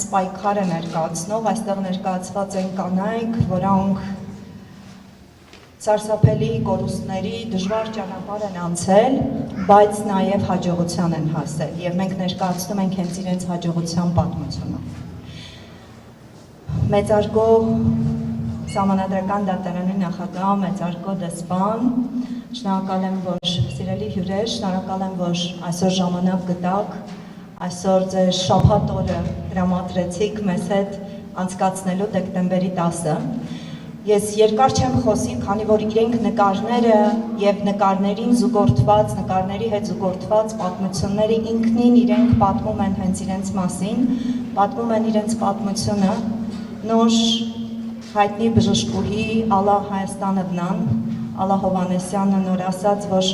պայքարը ներկայացնող, այստեղ ներկայացված են կանայք, որոնք սարսափելի կորուստների դժվար ճանապարհ են անցել, բայց նաև հաջողության են հասել, եւ մենք ներկայացնում ենք հենց իրենց հաջողության պատմությունը։ Մեծարգո Սահմանադրական դատարանի նախագահ, մեծարգո դեսպան, շնորհակալ եմ, որ սիրելի հյուրեր, շնորհակալ եմ, որ այսօր ժամանակ գտաք, այսօր ձեր շաբաթ օրը տրամադրեցիք մեզ հետ անցկացնելու դեկտեմբերի 10-ը։ Ես երկար չեմ խոսի, քանի որ իրենք նկարները եւ նկարներին զուգորդված, նկարների հետ զուգորդված պատմությունները ինքնին իրենք պատմում են հենց իրենց մասին, պատմում են իրենց պատմությունը, նոր հայտնի բժշկուհի Ալա Հայաստանովնան, Ալա Հովանեսյանը նոր ասաց, որ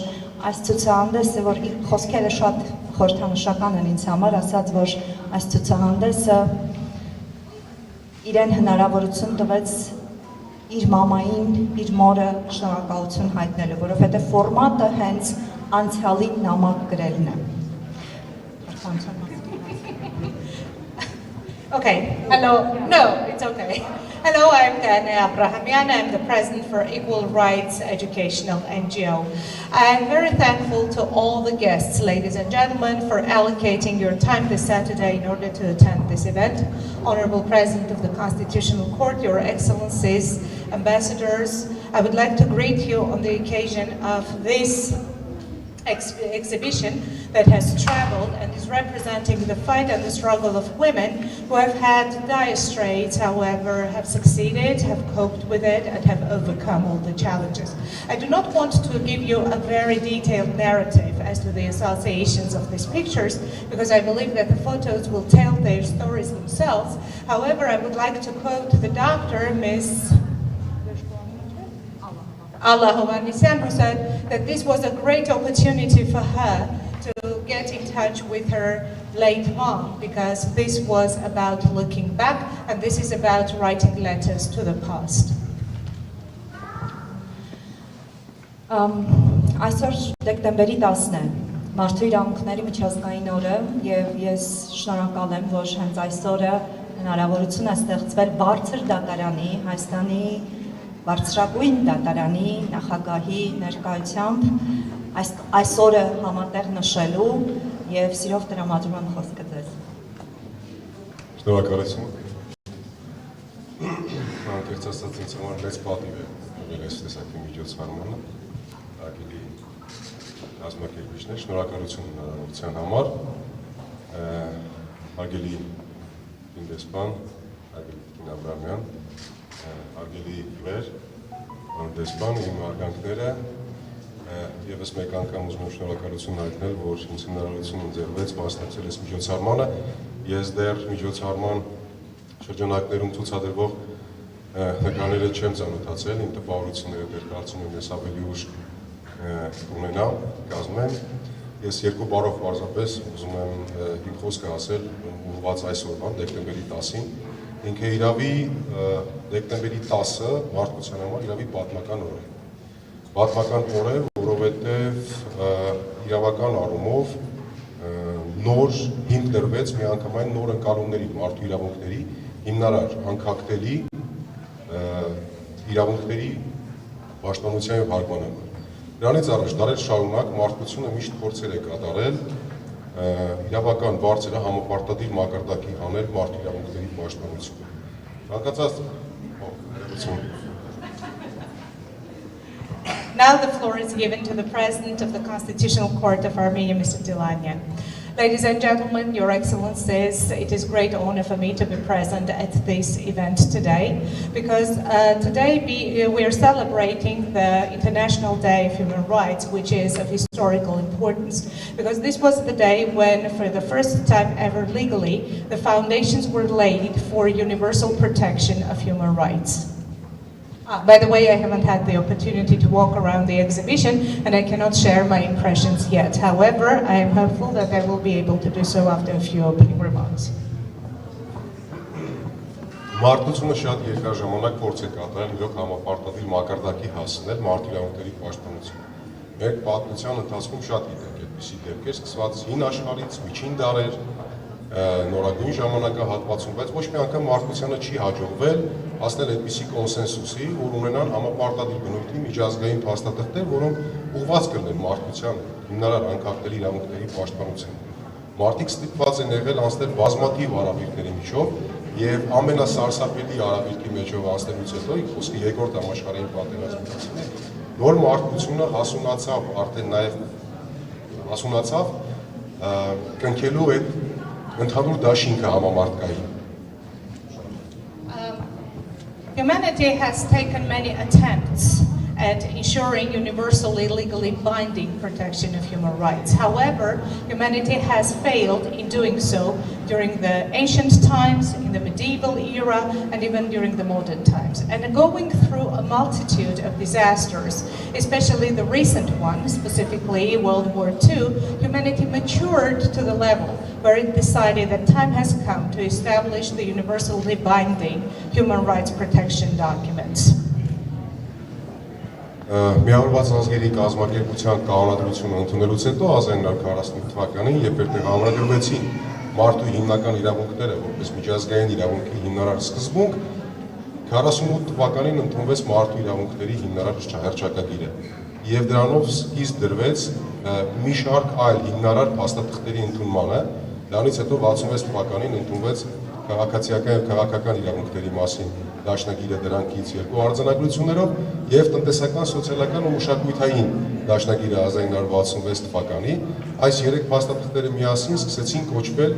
այս ցուցահանդեսը, որ խոսքերը շատ խորհրդանշական են ինձ համար, ասաց, որ այս ցուցահանդեսը իրեն հնարավորություն տվեց իր մամային, իր մորը շնորհակալություն հայտնելու, որովհետև ֆորմատը հենց անցյալին նամակ գրելն է։ Okay, hello. No, it's okay. Hello, I'm Diana Abrahamian. I'm the president for Equal Rights Educational NGO. I'm very thankful to all the guests, ladies and gentlemen, for allocating your time this Saturday in order to attend this event. Honorable President of the Constitutional Court, Your Excellencies, ambassadors, I would like to greet you on the occasion of this exhibition that has traveled and is representing the fight and the struggle of women who have had dire straits, however, have succeeded, have coped with it, and have overcome all the challenges. I do not want to give you a very detailed narrative as to the associations of these pictures, because I believe that the photos will tell their stories themselves. However, I would like to quote the doctor, Ms. Ալա Հովանեսյան, who said that this was a great opportunity for her to get in touch with her late mom, because this was about looking back and this is about writing letters to the past. Այսօր դեկտեմբերի 10-ն է, Մարդու իրավունքների միջազգային օրը, եւ ես շնորհակալ եմ, որ հենց այս օրը հնարավորություն է ստեղծվել բարձր դատարանի, Հայաստանի բարձրագույն դատարանի նախագահի ներկայությամբ այս օրը համատեղ նշելու եւ սիրով տրամադրում եմ խոսքը ձեզ։ Շնորհակալություն։ Անկեղծ ասած ինձ համար մեծ պատիվ է եղել այս տեսակի միջոցառմանը, ակելի կազմակերպիչներ, շնորհակալություն հնարավորության համար, արգելի դեսպան, արգելի Աբրահամյան, արգելի վեր, դեսպան, իմ արգանքները, եւս մեկ անգամ ուզում եմ շնորհակալություն հայտնել, որ ինձ հնարավորություն ընձեռվեց մասնակցել այս միջոցառմանը։ Ես դեռ միջոցառման շրջանակներում ցուցադրվող նկարները չեմ ծանոթացել, իմ տպավորությունները դեռ կարծում եմ ես ավելի ուշ ունենամ, կազմեմ։ Ես երկու բառով պարզապես ուզում եմ իմ խոսքը ասել ուղղված այսօրվան, դեկտեմբերի 10-ին։ Ինքը իրավի դեկտեմբերի 10-ը մարդկության համար իրավի պատմական օր է։ Պատմական օր է, որովհետև իրավական առումով նոր հիմք դրվեց միանգամայն նոր ընկալումների, մարդու իրավունքների, հիմնարար անկախտելի իրավունքների պաշտպանության եւ հարգման համար։ Դրանից առաջ դարեր շարունակ մարդկությունը միշտ փորձեր է կատարել իրավական բարձր համապարտադիր մակարդակի հանել մարդու իրավունքների պաշտպանությունը։ Ցանկացած Now the floor is given to the President of the Constitutional Court of Armenia, Mr. Dilanyan. Ladies and gentlemen, Your Excellencies, it is a great honor for me to be present at this event today, because today we are celebrating the International Day of Human Rights, which is of historical importance, because this was the day when, for the first time ever legally, the foundations were laid for universal protection of human rights. By the way, I haven't had the opportunity to walk around the exhibition and I cannot share my impressions yet. However, I am hopeful that I will be able to do so after a few opening remarks. Մարդկությունը շատ երկար ժամանակ փորձ է կատարել իրոք համապարտադիր մակարդակի հասնել մարդու իրավունքների պաշտպանությունը։ Մեր պատմության ընթացքում շատ գիտենք այդպիսի դեպքեր, սկսված հին աշխարհից, միջին դարեր, նորագույն ժամանակահատվածում, բայց ոչ մի անգամ մարդկությանը չի հաջողվել հասնել այդպիսի կոնսենսուսի, որ ունենան համապարտադիր բնույթի միջազգային փաստաթղթեր, որոնք ուղղված կլինեն մարդկությանը, հիմնարար անկախների իրավունքների պաշտպանության։ Մարդիկ ստիպված են եղել անցնել բազմաթիվ արաբիլների միջով եւ ամենասարսափելի արաբիլքի մեջով անցնելուց հետո խոսքի երկրորդ համաշխարհային պատերազմից նոր մարդկությունը հասունացավ արդեն նաեւ կնքելու այդ ընդհանուր դաշինքը համամարտկային։ Humanity has taken many attempts at ensuring universally legally binding protection of human rights. However, humanity has failed in doing so during the ancient times, in the medieval era, and even during the modern times. And going through a multitude of disasters, especially the recent one, specifically World War II, humanity matured to the level where it decided that time has come to establish the universally binding human rights protection documents. Միավորված ազգերի կազմակերպության կանոնադրությունը ընդունելուց հետո 1948 թվականին, երբ այդտեղ համարագրվեցին մարդու հիմնական իրավունքները որպես միջազգային իրավունքի հիմնարար սկզբունք, 48 թվականին ընդունվեց մարդու իրավունքների հիմնարար հռչակագիրը եւ դրանով սկիզբ դրվեց մի շարք այլ հիմնարար փաստաթղթերի ընդունմանը, դրանից հետո 66 թվականին ընդունվեց քաղաքացիական եւ քաղաքական իրավունքների մասին դաշնագիրը դրանքից երկու արձանագրություններով եւ տնտեսական, սոցիալական ու մշակութային դաշնագիրը 1966 թվականի այս երեք փաստաթղթերը միասին սկսեցին կոչվել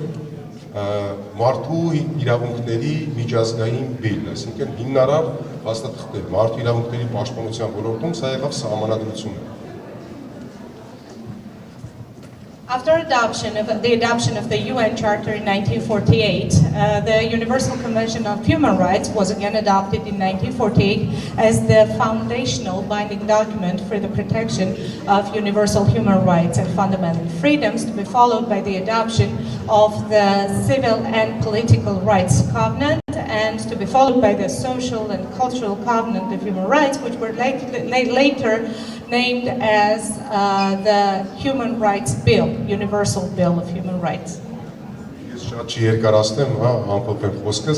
մարդու իրավունքների միջազգային բիլ, այսինքն հիմնարար փաստաթղթեր մարդու իրավունքների պաշտպանության ոլորտում սա եղավ սահմանադրությունը։ After the adoption of the UN Charter in 1948, the Universal Convention on Human Rights was again adopted in 1948 as the foundational binding document for the protection of universal human rights and fundamental freedoms, to be followed by the adoption of the Civil and Political Rights Covenant, and to be followed by the Social and Cultural Covenant of Human Rights, which were later named as the Human Rights Bill, Universal Bill of Human Rights. Ես շատ չի երկարացնեմ, ամփոփեմ խոսքս։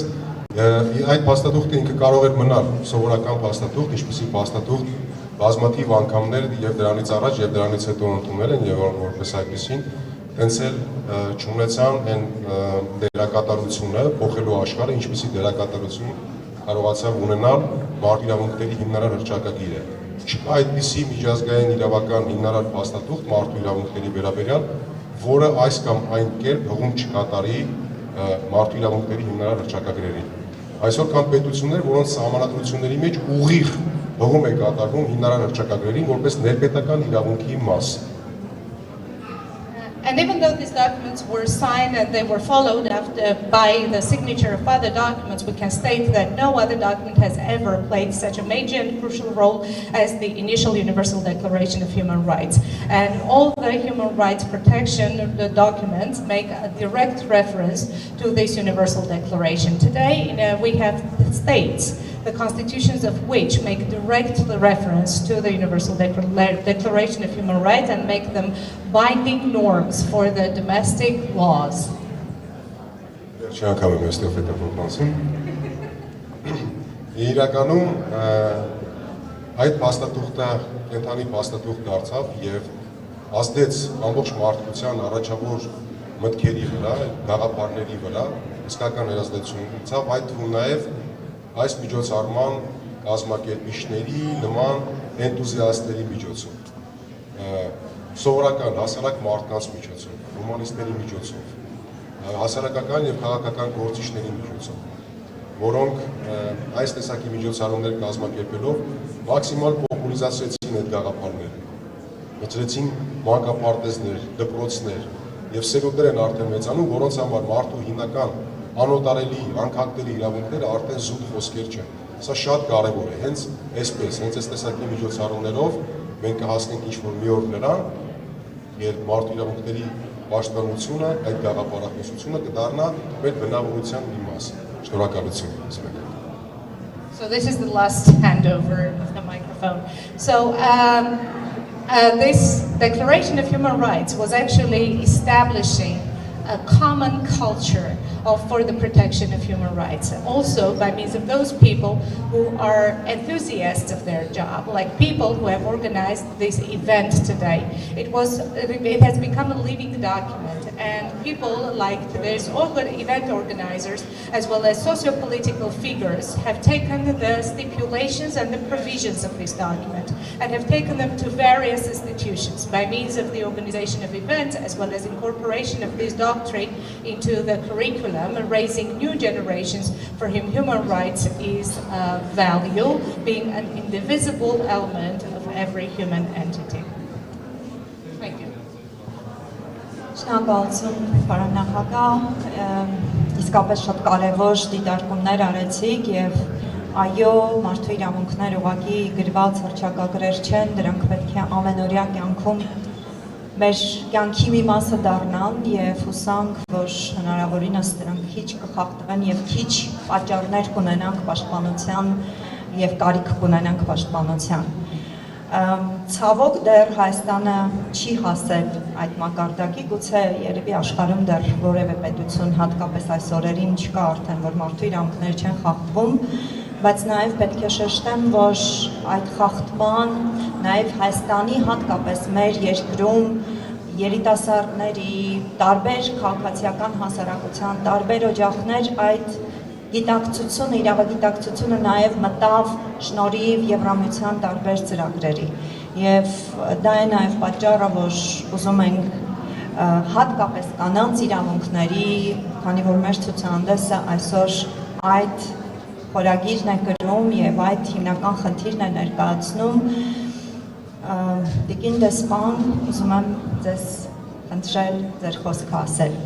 Այդ փաստաթուղթը ինքը կարող էր մնալ սովորական փաստաթուղթ, ինչպիսի փաստաթուղթ բազմաթիվ անգամներ եւ դրանից առաջ եւ դրանից հետո ընդունել են եւ որպես այդպեսին հենց էլ չունեցան այն դերակատարությունը փոխելու աշխարհը, ինչպիսի դերակատարություն կարողացավ ունենալ մարդու իրավունքների հիմնարար հռչակագիրը։ Չկա այդպիսի միջազգային իրավական հիմնարար փաստաթուղթ մարդու իրավունքների վերաբերյալ, որը այս կամ այն կերպ հղում չկատարի մարդու իրավունքների հիմնարար հռչակագրերին։ Այսօր կան պետություններ, որոնց սահմանադրությունների մեջ ուղիղ հղում է կատարվում հիմնարար հռչակագրերին որպես ներպետական իրավունքի մաս։ And even though these documents were signed and they were followed by the signature of other documents, we can state that no other document has ever played such a major and crucial role as the initial Universal Declaration of Human Rights. And all the human rights protection documents make a direct reference to this Universal Declaration. Today, we have states, the constitutions of which make direct reference to the Universal Declaration of Human Rights and make them binding norms for the domestic laws. Իրականում այդ փաստաթուղթը կենթանի փաստաթուղթ դարձավ եւ ազդեց ամբողջ մարդկության առաջավոր մտքերի վրա, գաղափարների վրա, իսկական երազդեցություն ունեցավ, այդ թվում նաեւ այս միջոցառման կազմակերպիչների նման էնտուզիաստների միջոցով, սովորական հասարակ մարդկանց միջոցով, հումանիստների միջոցով, հասարակական եւ քաղաքական գործիչների միջոցով, որոնք այս տեսակի միջոցառումներ կազմակերպելով մաքսիմալ պոպուլիզացրեցին այդ գաղափարները, մտցրեցին մանկապարտեզներ, դպրոցներ եւ սերունդներ են արդեն մեծանում, որոնց համար մարդու հիմնական անօտարելի, անկախների իրավունքները արդեն զուտ խոսքեր չեն։ Սա շատ կարեւոր է, հենց այսպես, հենց այս տեսակի միջոցառումներով մենք կհասնենք ինչ-որ մի օր նրան, երբ մարդու իրավունքների պաշտպանությունը, այդ գաղափարախոսությունը կդառնա մեր բնավորության մի մաս։ Շնորհակալություն։ So this is the last handover of the microphone. So this Declaration of Human Rights was actually establishing a common culture for the protection of human rights. Also by means of those people who are enthusiasts of their job, like people who have organized this event today. It has become a living document, and people like today's event organizers, as well as socio-political figures, have taken the stipulations and the provisions of this document and have taken them to various institutions by means of the organization of events, as well as incorporation of this doctrine into the curriculum, raising new generations for whom human rights is a value, being an indivisible element of every human entity. Thank you. Շնորհակալություն, պարոն նախագահ, իսկապես շատ կարևոր դիտարկումներ արեցիք եւ այո, մարդու իրավունքներ ուղղակի գրված հռչակագրեր չեն, դրանք պետք է ամենօրյա կյանքում մեր կյանքի մի մասը դառնան եւ հուսանք, որ հնարավորինս դրանք քիչ կխախտվեն եւ քիչ պատճառներ կունենանք պաշտպանության եւ կարիք կունենանք պաշտպանության։ Ցավոք դեռ Հայաստանը չի հասել այդ մակարդակի, գուցե երևի աշխարհում դեռ որևէ պետություն, հատկապես այս օրերին չկա արդեն, որ մարդու իրավունքները չեն խախտվում, բայց նաև պետք է շեշտեմ, որ այդ խախտման նաև Հայաստանի, հատկապես մեր երկրում երիտասարդների, տարբեր քաղաքացիական հասարակության, տարբեր օջախներ այդ գիտակցությունը, իրավագիտակցությունը նաև մտավ շնորհիվ Եվրամիության տարբեր ծրագրերի եւ դա է նաև պատճառը, որ ուզում ենք հատկապես կանանց իրավունքների, քանի որ մեր ցուցահանդեսը այսօր այդ խորագիրն է կրում եւ այդ հիմնական խնդիրն է ներկայացնում, Տիկին դեսպան, ուզում եմ ձեզ խնդրել ձեր խոսքը ասել։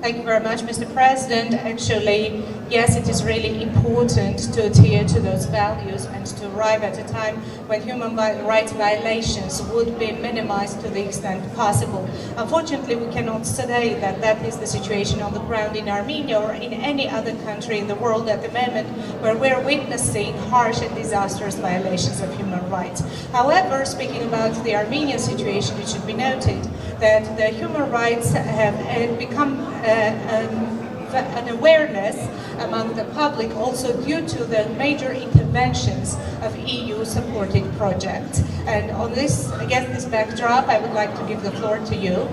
Thank you very much, Mr. President. Actually, yes, it is really important to adhere to those values and to arrive at a time when human rights violations would be minimized to the extent possible. Unfortunately, we cannot say that that is the situation on the ground in Armenia or in any other country in the world at the moment where we're witnessing harsh and disastrous violations of human rights. However, speaking about the Armenian situation, it should be noted that the human rights have become an awareness among the public also due to the major interventions of EU-supported projects. And on this, against this backdrop, I would like to give the floor to you,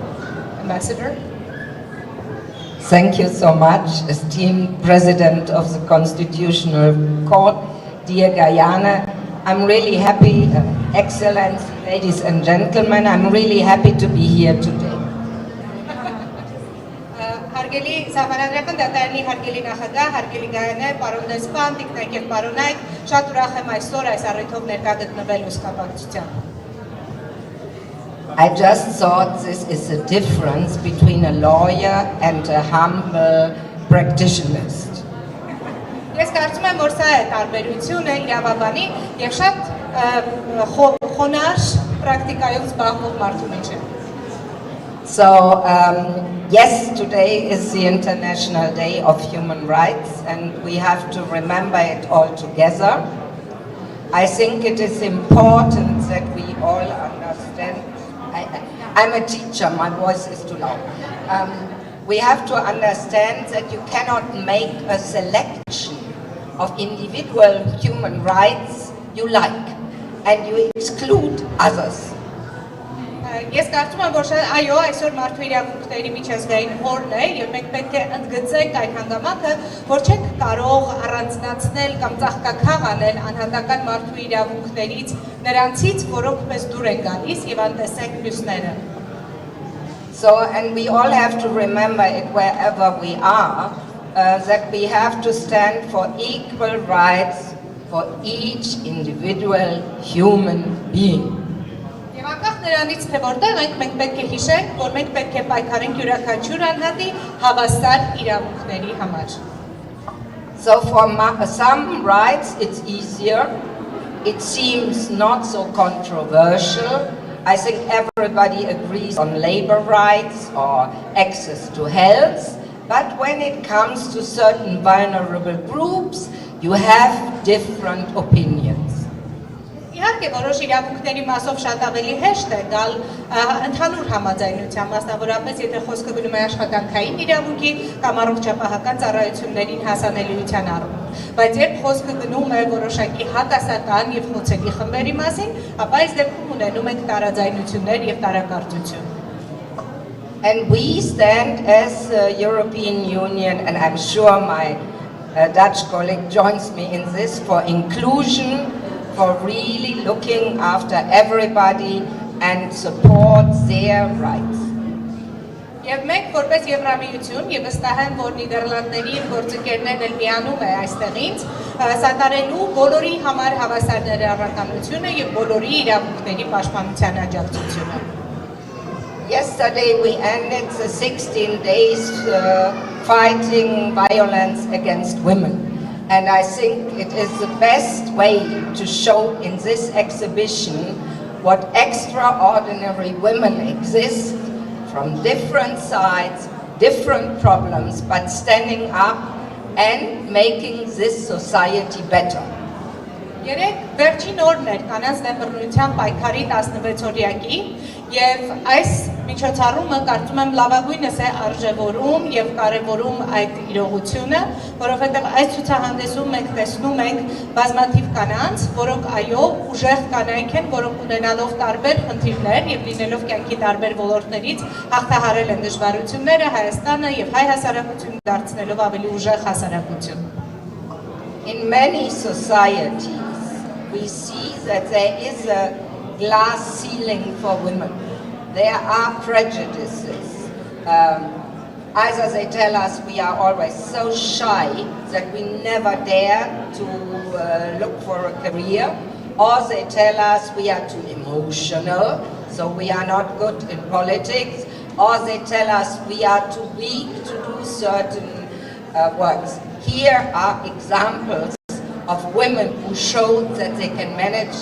Ambassador. Thank you so much, esteemed President of the Constitutional Court, dear Guyana. I'm really happy, Excellency, ladies and gentlemen, I'm really happy to be here today. Հարգելի Սահմանադրական դատարանի հարգելի նախագահ, հարգելի Գայանե, պարոն դեսպան, տիկնայք եւ պարոնայք, շատ ուրախ եմ այսօր այս առիթով ներկա գտնվելու կապակցությամբ։ I just thought this is a difference between a lawyer and a humble practitionist. Ես կարծում եմ, որ սա է տարբերությունը իրավաբանի եւ շատ խոնարհ պրակտիկայով զբաղվող մարդու մեջ է։ So, yes, today is the International Day of Human Rights and we have to remember it all together. I think it is important that we all understand. I'm a teacher, my voice is too loud. We have to understand that you cannot make a selection of individual human rights you like and you exclude others. Ես կարծում եմ, որ այո, այսօր մարդու իրավունքների միջազգային օրն է եւ մենք պետք է ընդգծենք այդ հանգամանքը, որ չենք կարող առանձնացնել կամ ծաղկաքաղ անել անհատական մարդու իրավունքներից նրանցից, որոնք մեզ դուր են գալիս եւ անտեսենք մյուսները։ So, and we all have to remember it wherever we are, that we have to stand for equal rights for each individual human being. Անկախ նրանից թե որտեղ ենք, մենք պետք է հիշենք, որ մենք պետք է պայքարենք յուրաքանչյուր անհատի հավասար իրավունքների համար։ So for some rights it's easier, it seems not so controversial. I think everybody agrees on labor rights or access to health, but when it comes to certain vulnerable groups, you have different opinions. Իհարկե, որոշ իրավունքների մասով շատ ավելի հեշտ է գալ ընդհանուր համաձայնության, մասնավորապես եթե խոսքը գնում է աշխատանքային իրավունքի կամ առողջապահական ծառայություններին հասանելիության առումով։ Բայց երբ խոսքը գնում է որոշակի հակասական եւ խոցելի խմբերի մասին, ապա այս դեպքում ունենում ենք տարաձայնություններ եւ տարակարծություն։ And we stand as European Union, and I'm sure my Dutch colleague joins me in this, for inclusion, for really looking after everybody and support their rights. Եվ մենք որպես Եվրամիություն, եւ վստահ եմ, որ Նիդերլանդների գործընկերներն էլ միանում է այստեղից, սատարելու բոլորի համար հավասարներառականությունը եւ բոլորի իրավունքների պաշտպանության աջակցությունը։ Yesterday we ended the 16 days fighting violence against women. And I think it is the best way to show in this exhibition what extraordinary women exist from different sides, different problems, but standing up and making this society better. Երեք վերջին օրն էր կանանց դեմ բռնության պայքարի 16-օրյակի եւ այս միջոցառումը կարծում եմ լավագույնս է արժևորում եւ կարեւորում այդ իրողությունը, որովհետեւ այս ցուցահանդեսում մենք տեսնում ենք բազմաթիվ կանանց, որոնք այո ուժեղ կանայք են, որոնք ունենալով տարբեր խնդիրներ եւ լինելով կյանքի տարբեր ոլորտներից հաղթահարել են դժվարությունները, Հայաստանը եւ հայ հասարակությունը դարձնելով ավելի ուժեղ հասարակություն։ In many societies we see that there is a glass ceiling for women. There are prejudices. Either they tell us we are always so shy that we never dare to look for a career, or they tell us we are too emotional, so we are not good in politics, or they tell us we are too weak to do certain works. Here are examples of women who showed that they can manage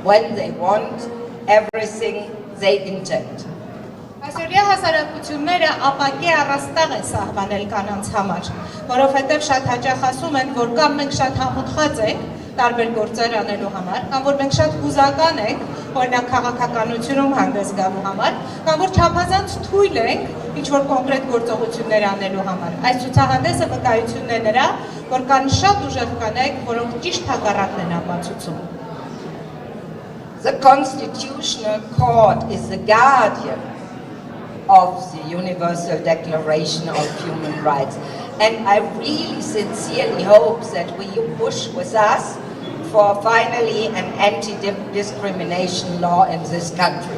when they want everything they intend. Այսօրյա հասարակությունները ապակի առաստաղ են սահմանել կանանց համար, որովհետև շատ հաճախ ասում են, որ կամ մենք շատ համոթխած ենք տարբեր գործեր անելու համար, կամ որ մենք շատ հուզական ենք, օրինակ քաղաքականությունում հանդես գալու համար, կամ որ չափազանց թույլ ենք ինչ-որ կոնկրետ գործողություններ անելու համար։ Այս ցուցահանդեսը վկայությունն է նրա, որ կան շատ ուժեղ կանայք, որոնք ճիշտ հակառակն են ապացուցում։ The Constitutional Court is the guardian of the Universal Declaration of Human Rights. And I really sincerely hope that you push with us for finally an anti-discrimination law in this country.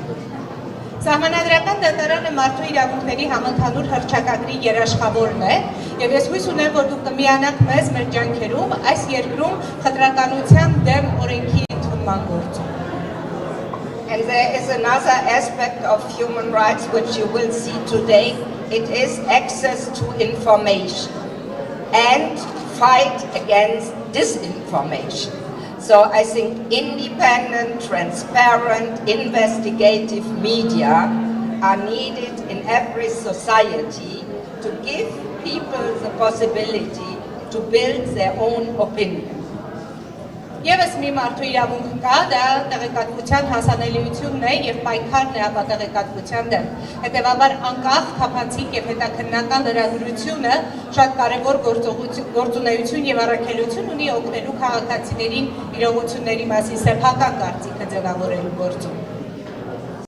Սահմանադրական դատարանը մարդու իրավունքների համընդհանուր հռչակագրի երաշխավորն է, եւ ես հույս ունեմ, որ դուք կմիանաք մեզ մեր ջանքերում այս երկրում խտրականության դեմ օրենքի ընդունման գործում։ And there is another aspect of human rights which you will see today. It is access to information and fight against disinformation. So I think independent, transparent, investigative media are needed in every society to give people the possibility to build their own opinion. Եվս մի մարդու իրավունք կա, դա տեղեկատվության հասանելիությունն է եւ պայքարն է ապա տեղեկատվության դեմ։ Հետևաբար անկախ, թափանցիկ եւ հետաքննական լրագրությունը շատ կարեւոր գործունեություն եւ առաքելություն ունի օգնելու քաղաքացիներին իրողությունների մասին սեփական կարծիքը ձևավորելու գործում։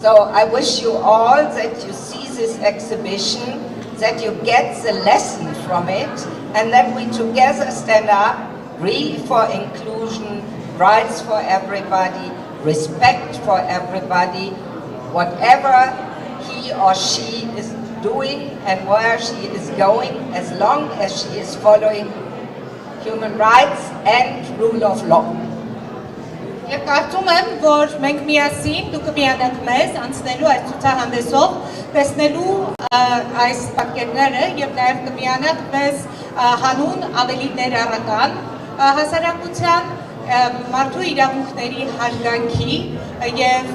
So I wish you all that you see this exhibition, that you get the lesson from it, and that we together stand up really for inclusion, rights for everybody, respect for everybody, whatever he or she is doing and where she is going, as long as she is following human rights and rule of law. Եվ կարծում եմ, որ մենք միասին դուք կմիանաք մեզ անցնելու այս ցուցահանդեսով, տեսնելու այս պատկերները եւ նաեւ կմիանաք մեզ հանուն ավելի ներառական հասարակության մարդու իրավունքների հարգանքի եւ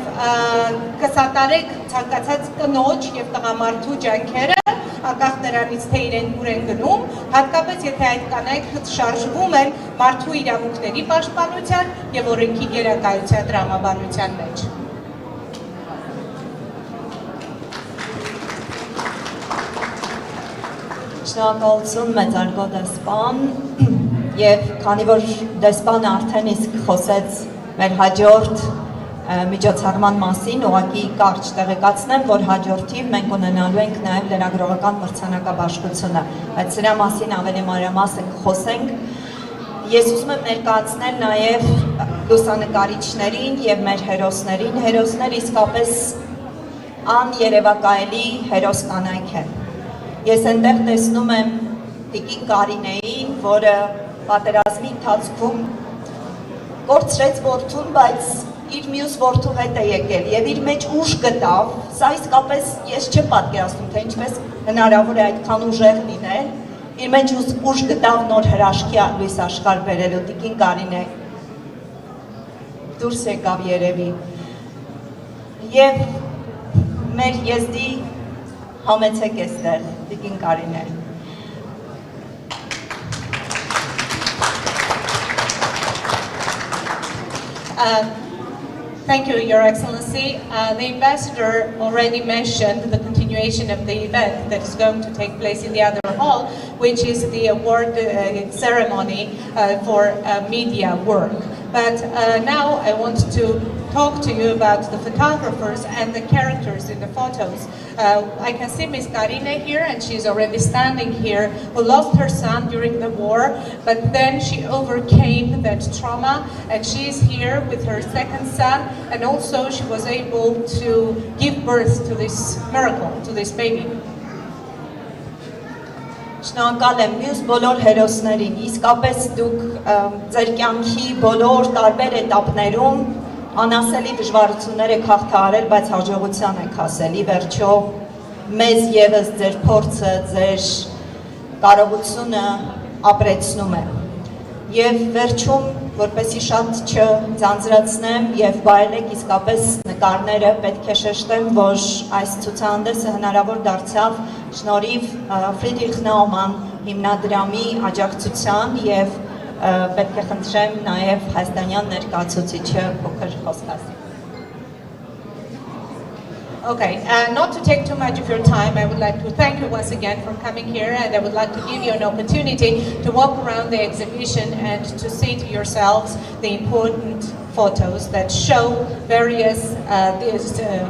կսատարեք ցանկացած կնոջ եւ տղամարդու ջանքերը, անկախ նրանից թե իրեն ուր են գնում, հատկապես եթե այդ կանայք շարժվում են մարդու իրավունքների պաշտպանության եւ օրենքի գերակայության տրամաբանության մեջ։ Շնորհակալություն մեծարգո դեսպան եւ քանի որ դեսպանը արդեն իսկ խոսեց մեր հաջորդ միջոցառման մասին, ուղղակի կարճ տեղեկացնեմ, որ հաջորդիվ մենք ունենալու ենք նաեւ լրագրողական մրցանակաբաշխությունը, բայց սրա մասին ավելի մանրամասն կխոսենք։ Ես ուզում եմ ներկայացնել նաեւ լուսանկարիչներին եւ մեր հերոսներին, հերոսներ իսկապես աներևակայելի հերոս կանայք են։ Ես այնտեղ տեսնում եմ տիկին Կարինեին, որը պատերազմի ընթացքում կորցրեց որդուն, բայց իր մյուս որդու հետ է եկել եւ իր մեջ ուժ գտավ։ Սա իսկապես ես չեմ պատկերացնում, թե ինչպես հնարավոր է այդքան ուժեղ լինել։ Իր մեջ ուժ գտավ նոր հրաշքի լույս աշխարհ բերելու տիկին Կարինե դուրս եկավ երևի։ Եվ մեր եզդի համեցեք էստեղ, տիկին Կարինե։ Thank you, Your Excellency. The Ambassador already mentioned the continuation of the event that is going to take place in the other hall, which is the award ceremony for media work. But now I want to talk to you about the photographers and the characters in the photos. I can see Miss Karine here, and she's already standing here, who lost her son during the war, but then she overcame that trauma, and she's here with her second son, and also she was able to give birth to this miracle, to this baby. Շնորհակալ եմ մյուս բոլոր հերոսներին, իսկապես դուք ձեր կյանքի բոլոր տարբեր էտապներում անասելի դժվարություններ եք հաղթահարել, բայց հաջողության եք հասել, ի վերջո մեզ եւս ձեր փորձը, ձեր կարողությունը ապրեցնում է։ Եվ վերջում, որպեսզի շատ չձանձրացնեմ եւ բարելեք իսկապես նկարները, պետք է շեշտեմ, որ այս ցուցահանդեսը հնարավոր դարձավ շնորհիվ Ֆրիդրիխ Նաուման հիմնադրամի աջակցության եւ պետք է խնդրեմ նաեւ հայաստանյան ներկայացուցիչը փոքր խոսք ասի։ Okay, not to take too much of your time, I would like to thank you once again for coming here, and I would like to give you an opportunity to walk around the exhibition and to see to yourselves the important photos that show various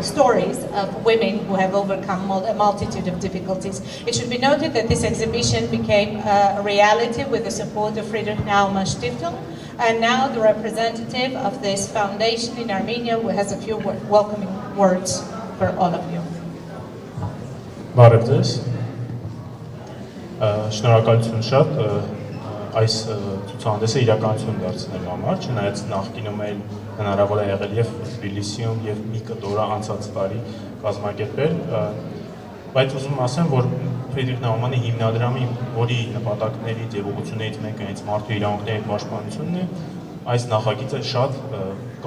stories of women who have overcome a multitude of difficulties. It should be noted that this exhibition became a reality with the support of Friedrich Naumann Stiftung, and now the representative of this foundation in Armenia has a few welcoming words for all of you. Բարև ձեզ, շնորհակալություն շատ այս ցուցահանդեսը իրականություն դարձնելու համար, չնայած նախկինում էլ հնարավոր է եղել եւ Թբիլիսիում եւ մի կտորա անցած տարի կազմակերպել, բայց ուզում եմ ասեմ, որ Ֆրիդրիխ Նաումանի հիմնադրամի, որի նպատակներից եւ ուղղություններից մեկը հենց մարդու իրավունքների պաշտպանությունն է, այս նախագիծը շատ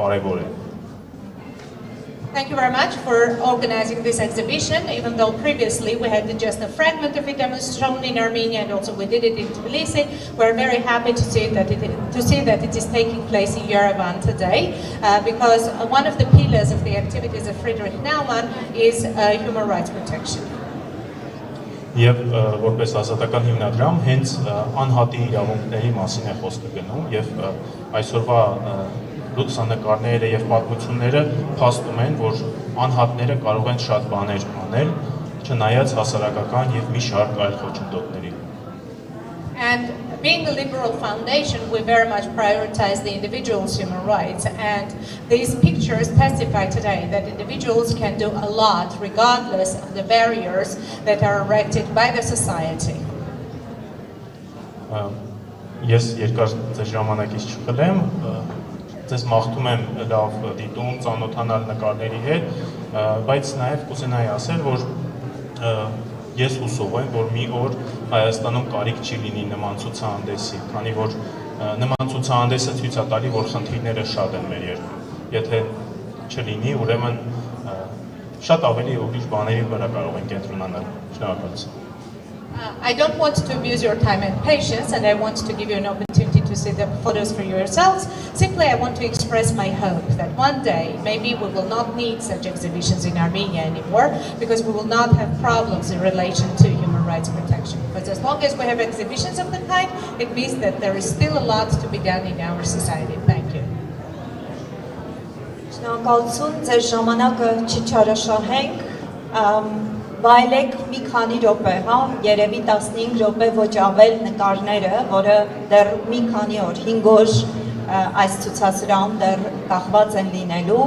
կարեւոր է։ Thank you very much for organizing this exhibition, even though previously we had just a fragment of it shown in Armenia, and also we did it in Tbilisi. We're very happy to see that it is taking place in Yerevan today, because one of the pillars of the activities of Friedrich Naumann is human rights protection. Եվ որպես ազատական հիմնադրամ հենց անհատի իրավունքների մասին է խոսքը գնում եւ այսօրվա լուսանկարները եւ պատմությունները փաստում են, որ անհատները կարող են շատ բաներ անել, չնայած հասարակական եւ մի շարք այլ խոչընդոտների։ And being a liberal foundation, we very much prioritize the individual's human rights, and these pictures testify today that individuals can do a lot regardless of the barriers that are erected by the society. Ես երկար ձեր ժամանակից չխլեմ, ձեզ մաղթում եմ լավ դիտում, ծանոթանալ նկարների հետ, բայց նաև կուզենայի ասել, որ ես հուսով եմ, որ մի օր Հայաստանում կարիք չի լինի նման ցուցահանդեսի, քանի որ նման ցուցահանդեսը ցույց է տալի, որ խնդիրները շատ են մեր երկրում։ Եթե չլինի, ուրեմն շատ ավելի ուրիշ բաների վրա կարող են կենտրոնանալ։ Շնորհակալություն։ I don't want to abuse your time and patience, and I want to give you an opportunity to see the photos for yourselves. Simply, I want to express my hope that one day, maybe we will not need such exhibitions in Armenia anymore, because we will not have problems in relation to human rights protection. But as long as we have exhibitions of the kind, it means that there is still a lot to be done in our society. Thank you. Շնորհակալություն, ձեր ժամանակը չչարաշահենք, վայելեք մի քանի րոպե, հա, երևի 15 րոպե ոչ ավել նկարները, որը դեռ մի քանի օր, 5 օր այս ցուցասրահում դեռ կախված են լինելու,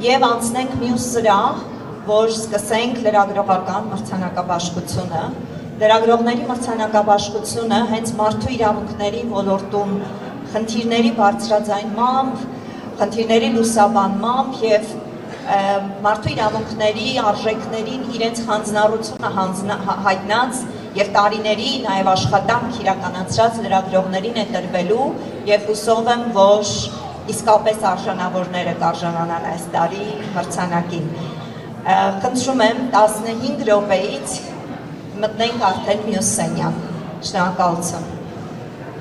եւ անցնենք մյուս սրահ, որ սկսենք լրագրողական մրցանակաբաշխությունը։ Լրագրողների մրցանակաբաշխությունը հենց մարդու իրավունքների ոլորտում խնդիրների բարձրաձայնմամբ, խնդիրների լուսաբանմամբ եւ մարդու իրավունքների արժեքներին իրենց հանձնառությունը հայտնած եւ տարիների նաեւ աշխատանք իրականացրած լրագրողներին է տրվելու եւ հուսով եմ, որ իսկապես արժանավորները կարժանանան այս տարի մրցանակին։ Խնդրում եմ 15 րոպեից մտնենք արդեն մյուս սենյակ։ Շնորհակալություն։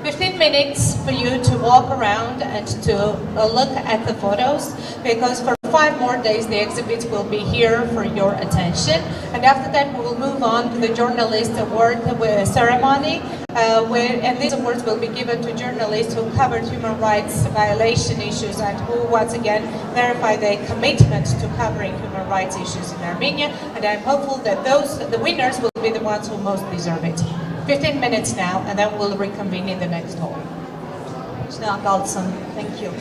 15 minutes for you to walk around and to look at the photos, because for 5 more days the exhibits will be here for your attention, and after that we will move on to the journalist award ceremony, and these awards will be given to journalists who covered human rights violation issues and who once again verify their commitment to covering human rights issues in Armenia, and I'm hopeful that the winners will be the ones who most deserve it. 15 minutes now, and then we'll reconvene in the next hall. Շնորհակալություն, thank you.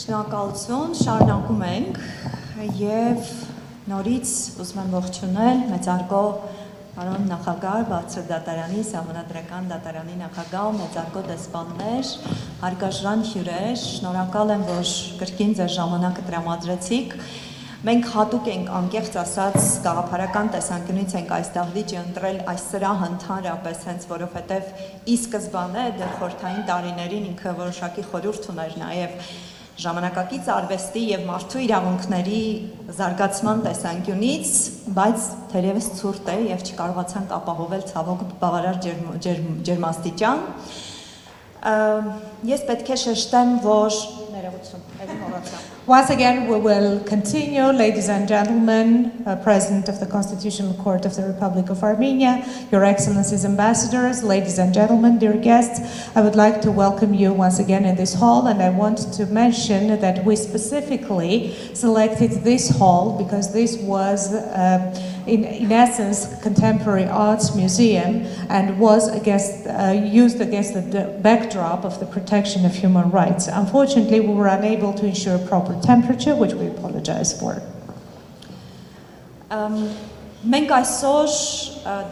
Շնորհակալություն, շարունակում ենք եւ նորից ուզում եմ ողջունել մեծարգո պարոն նախագահ բարձր դատարանի, սահմանադրական դատարանի նախագահ, մեծարգո դեսպաններ, հարգարժան հյուրեր, շնորհակալ եմ, որ կրկին ձեր ժամանակը տրամադրեցիք։ Մենք հատուկ ենք անկեղծ ասած գաղափարական տեսանկյունից ենք այս դահլիճը ընտրել այս սրահը ընդհանրապես հենց որովհետև ի սկզբանե դեռ խորհրդային տարիներին ինքը որոշակի խորհուրդ ուներ նաև ժամանակակից արվեստի եւ մարդու իրավունքների զարգացման տեսանկյունից, բայց թերևս ցուրտ է եւ չկարողացանք ապահովել ցավոք բավարար ջերմաստիճան։ Ես պետք է շեշտեմ, որ Once again, we will continue, ladies and gentlemen, President of the Constitutional Court of the Republic of Armenia, Your Excellencies ambassadors, ladies and gentlemen, dear guests, I would like to welcome you once again in this hall, and I want to mention that we specifically selected this hall because this was, in essence, contemporary arts museum and was used against the backdrop of the protection of human rights. Unfortunately, we were unable to ensure proper temperature, which we apologize for. Մենք այսօր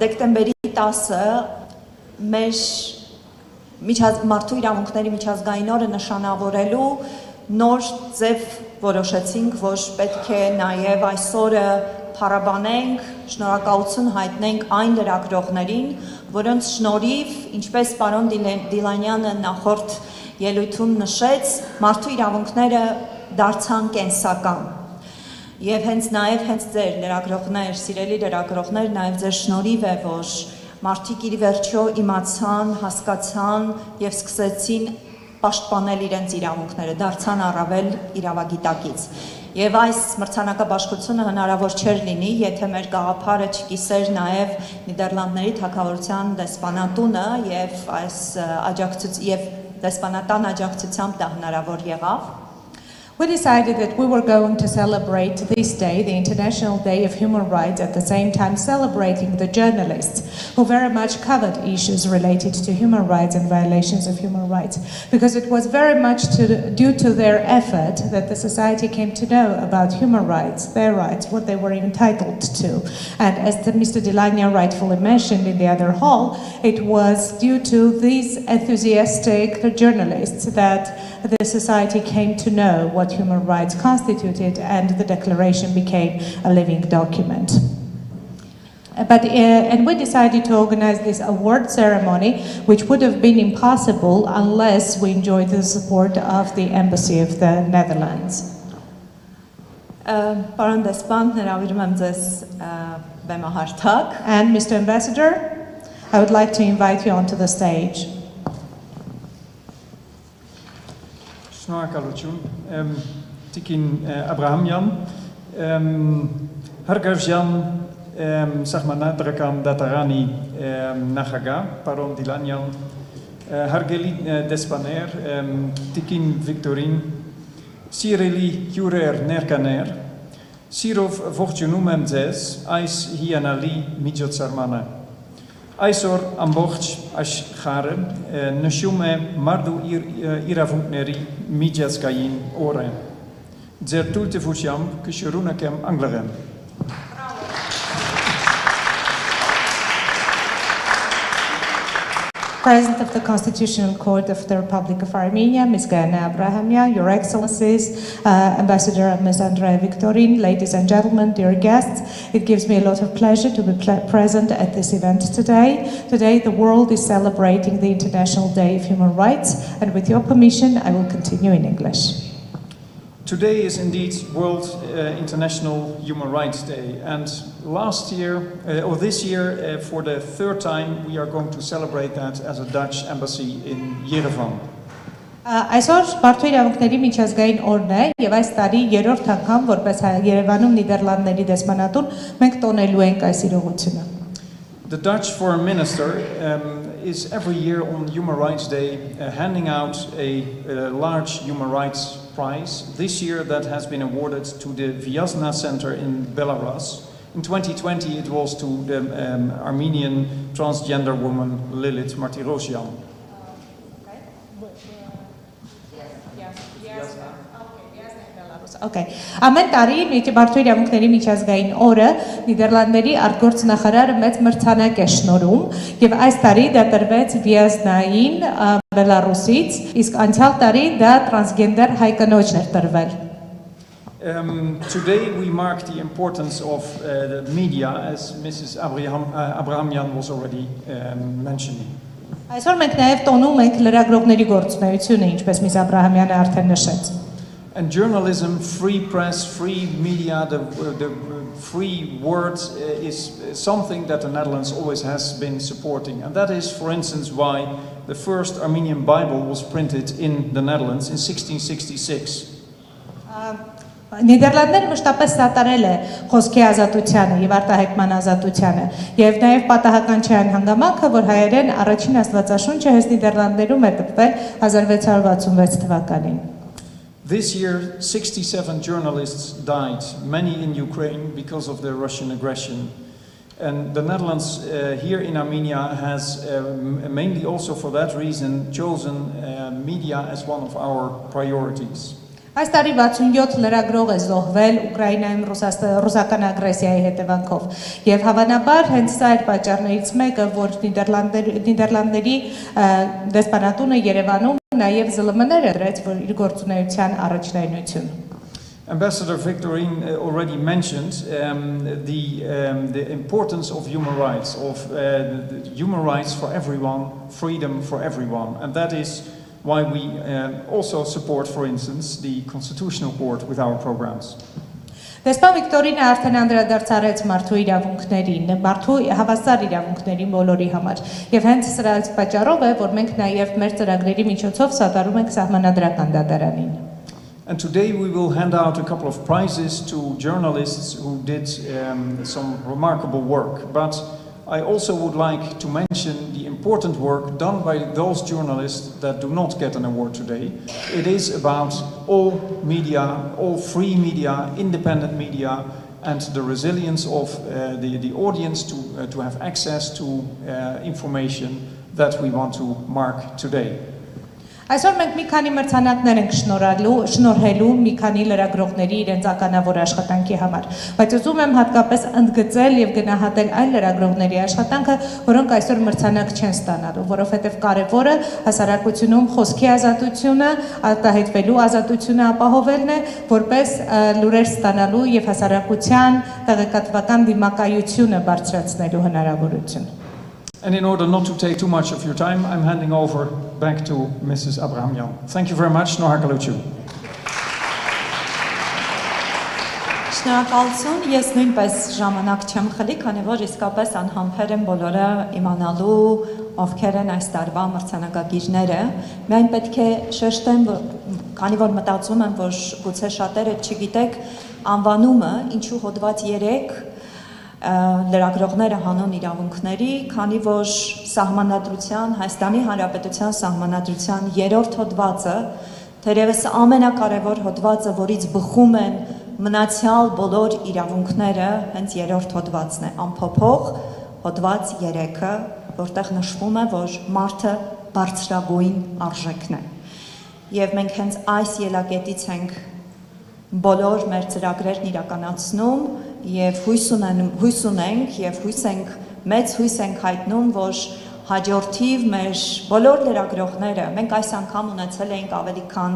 դեկտեմբերի 10-ը մեր մարդու իրավունքների միջազգային օրը նշանավորելու նոր ձև որոշեցինք, որ պետք է նաև այս օրը փառաբանենք, շնորհակալություն հայտնենք այն լրագրողներին, որոնց շնորհիվ, ինչպես պարոն Դիլանյանը նախորդ ելույթում նշեց, մարդու իրավունքները դարձան կենսական։ Եվ հենց ձեր լրագրողներ, սիրելի լրագրողներ, նաև ձեր շնորհիվ է, որ մարդիկ իր վերջո իմացան, հասկացան եւ սկսեցին պաշտպանել իրենց իրավունքները, դարձան առավել իրավագիտակից։ Եվ այս մրցանակաբաշխությունը հնարավոր չէր լինի, եթե մեր գաղափարը չկիսեր նաև Նիդերլանդների թագավորության դեսպանատունը եւ այս եւ դեսպանատան աջակցությամբ դա հնարավոր եղավ։ We decided that we were going to celebrate this day, the International Day of Human Rights, at the same time celebrating the journalists who very much covered issues related to human rights and violations of human rights, because it was very much due to their effort that the society came to know about human rights, their rights, what they were entitled to. And as Mr. Dilania rightfully mentioned in the other hall, it was due to these enthusiastic journalists that the society came to know what human rights constituted, and the declaration became a living document. And we decided to organize this award ceremony, which would have been impossible unless we enjoyed the support of the Embassy of the Netherlands. Պարոն դեսպան, հրավիրում եմ ձեզ բեմահարթակ։ And Mr. Ambassador, I would like to invite you onto the stage. Շնորհակալություն, Տիկին Աբրահամյան, հարգարժան սահմանադրական դատարանի նախագահ, պարոն Դիլանյան, հարգելի դեսպաներ, Տիկին Վիկտորին, սիրելի հյուրեր, ներկաներ, սիրով ողջունում եմ ձեզ այս հիանալի միջոցառմանը։ Այսօր ամբողջ աշխարհը նշում է մարդու իրավունքների միջազգային օրը։ Ձեր թույլտվությամբ կշարունակեմ անգլերեն։ President of the Constitutional Court of the Republic of Armenia, Ms. Gayana Abrahamyan, Your Excellencies, Ambassador Ms. Andrea Victorin, ladies and gentlemen, dear guests, it gives me a lot of pleasure to be present at this event today. Today, the world is celebrating the International Day of Human Rights, and with your permission, I will continue in English. Today is indeed World International Human Rights Day, and this year, for the third time, we are going to celebrate that as a Dutch embassy in Yerevan. Այսօր Մարդու իրավունքների միջազգային օրն է, եւ այս տարի երրորդ անգամ որպես Երևանում Նիդերլանդների դեսպանատուն մենք տոնելու ենք այս իրողությունը։ The Dutch Foreign Minister is every year on Human Rights Day handing out a large human rights prize. This year that has been awarded to the Vyazna Center in Belarus. In 2020 it was to the Armenian transgender woman Lilith Martirosyan. Okay. Ամեն տարի Մարդու իրավունքների միջազգային օրը Նիդերլանդների արտգործնախարարը մեծ մրցանակ է շնորհում եւ այս տարի դա տրվեց Վիազնային Բելարուսից, իսկ անցյալ տարի դա տրանսգենդեր հայ կնոջն էր տրվել։ Today we mark the importance of the media, as Mrs. Abrahamyan was already mentioning. Այսօր մենք նաեւ տոնում ենք լրագրողների գործունեությունը, ինչպես Միս Աբրահամյանը արդեն նշեց։ And journalism, free press, free media, the free word is something that the Netherlands always has been supporting. And that is, for instance, why the first Armenian Bible was printed in the Netherlands in 1666. Նիդերլանդները մշտապես սատարել է խոսքի ազատությանը եւ արտահայտման ազատությանը եւ նաեւ պատահական չէ այն հանգամանքը, որ հայերեն առաջին աստվածաշունչը հենց Նիդերլանդներում է տպվել 1666 թվականին։ This year 67 journalists died, many in Ukraine because of the Russian aggression. And the Netherlands here in Armenia has mainly also for that reason chosen media as one of our priorities. Այս տարի 67 լրագրող է զոհվել Ուկրաինայում ռուսական ագրեսիայի հետևանքով եւ հավանաբար հենց սա էր պատճառներից մեկը, որ Նիդերլանդների դեսպանատունը Երևանում նաեւ ԶԼՄ-ներ դրեց, որ իր գործունեության առաջնայնություն։ Ambassador Victorine already mentioned the importance of human rights, human rights for everyone, freedom for everyone, and that is why we also support, for instance, the Constitutional Court with our programs. Դեսպան Վիկտորինը արդեն անդրադարձարեց մարդու իրավունքներին, մարդու հավասար իրավունքներին բոլորի համար, եւ հենց սրա պատճառով է, որ մենք նաեւ մեր ծրագրերի միջոցով սատարում ենք սահմանադրական դատարանին։ And today we will hand out a couple of prizes to journalists who did some remarkable work, but I also would like to mention the important work done by those journalists that do not get an award today. It is about all media, all free media, independent media, and the resilience of the audience to have access to information that we want to mark today. Այսօր մենք մի քանի մրցանակներ ենք շնորհելու մի քանի լրագրողների իրենց ականավոր աշխատանքի համար, բայց ուզում եմ հատկապես ընդգծել եւ գնահատել այն լրագրողների աշխատանքը, որոնք այսօր մրցանակ չեն ստանալու, որովհետեւ կարեւորը հասարակությունում խոսքի ազատությունը, արտահայտվելու ազատությունը ապահովելն է, որպես լուրեր ստանալու եւ հասարակության տեղեկատվական դիմակայությունը բարձրացնելու հնարավորություն։ And in order not to take too much of your time, I'm handing over back to Mrs. Abrahamyan. Thank you very much. Nohakaluchu. Շնորհակալություն, ես նույնպես ժամանակ չեմ խլի, քանի որ իսկապես անհամբեր եմ բոլորը իմանալու ովքեր են այս տարվա մրցանակակիրները։ Միայն պետք է շեշտեմ, քանի որ մտածում եմ, որ գուցե շատերը չգիտեք անվանումը, ինչու հոդված 3 լրագրողները հանուն իրավունքների, քանի որ սահմանադրության, Հայաստանի Հանրապետության սահմանադրության 3-րդ հոդվածը, թերևս ամենակարևոր հոդվածը, որից բխում են մնացյալ բոլոր իրավունքները, հենց 3-րդ հոդվածն է, անփոփոխ հոդված 3-ը, որտեղ նշվում է, որ մարդը բարձրագույն արժեքն է։ Եւ մենք հենց այս ելակետից ենք բոլոր մեր ծրագրերն իրականացնում եւ հույս ունենք եւ մեծ հույս ենք հայտնում, որ հաջորդիվ մեր բոլոր լրագրողները, մենք այս անգամ ունեցել էինք ավելի քան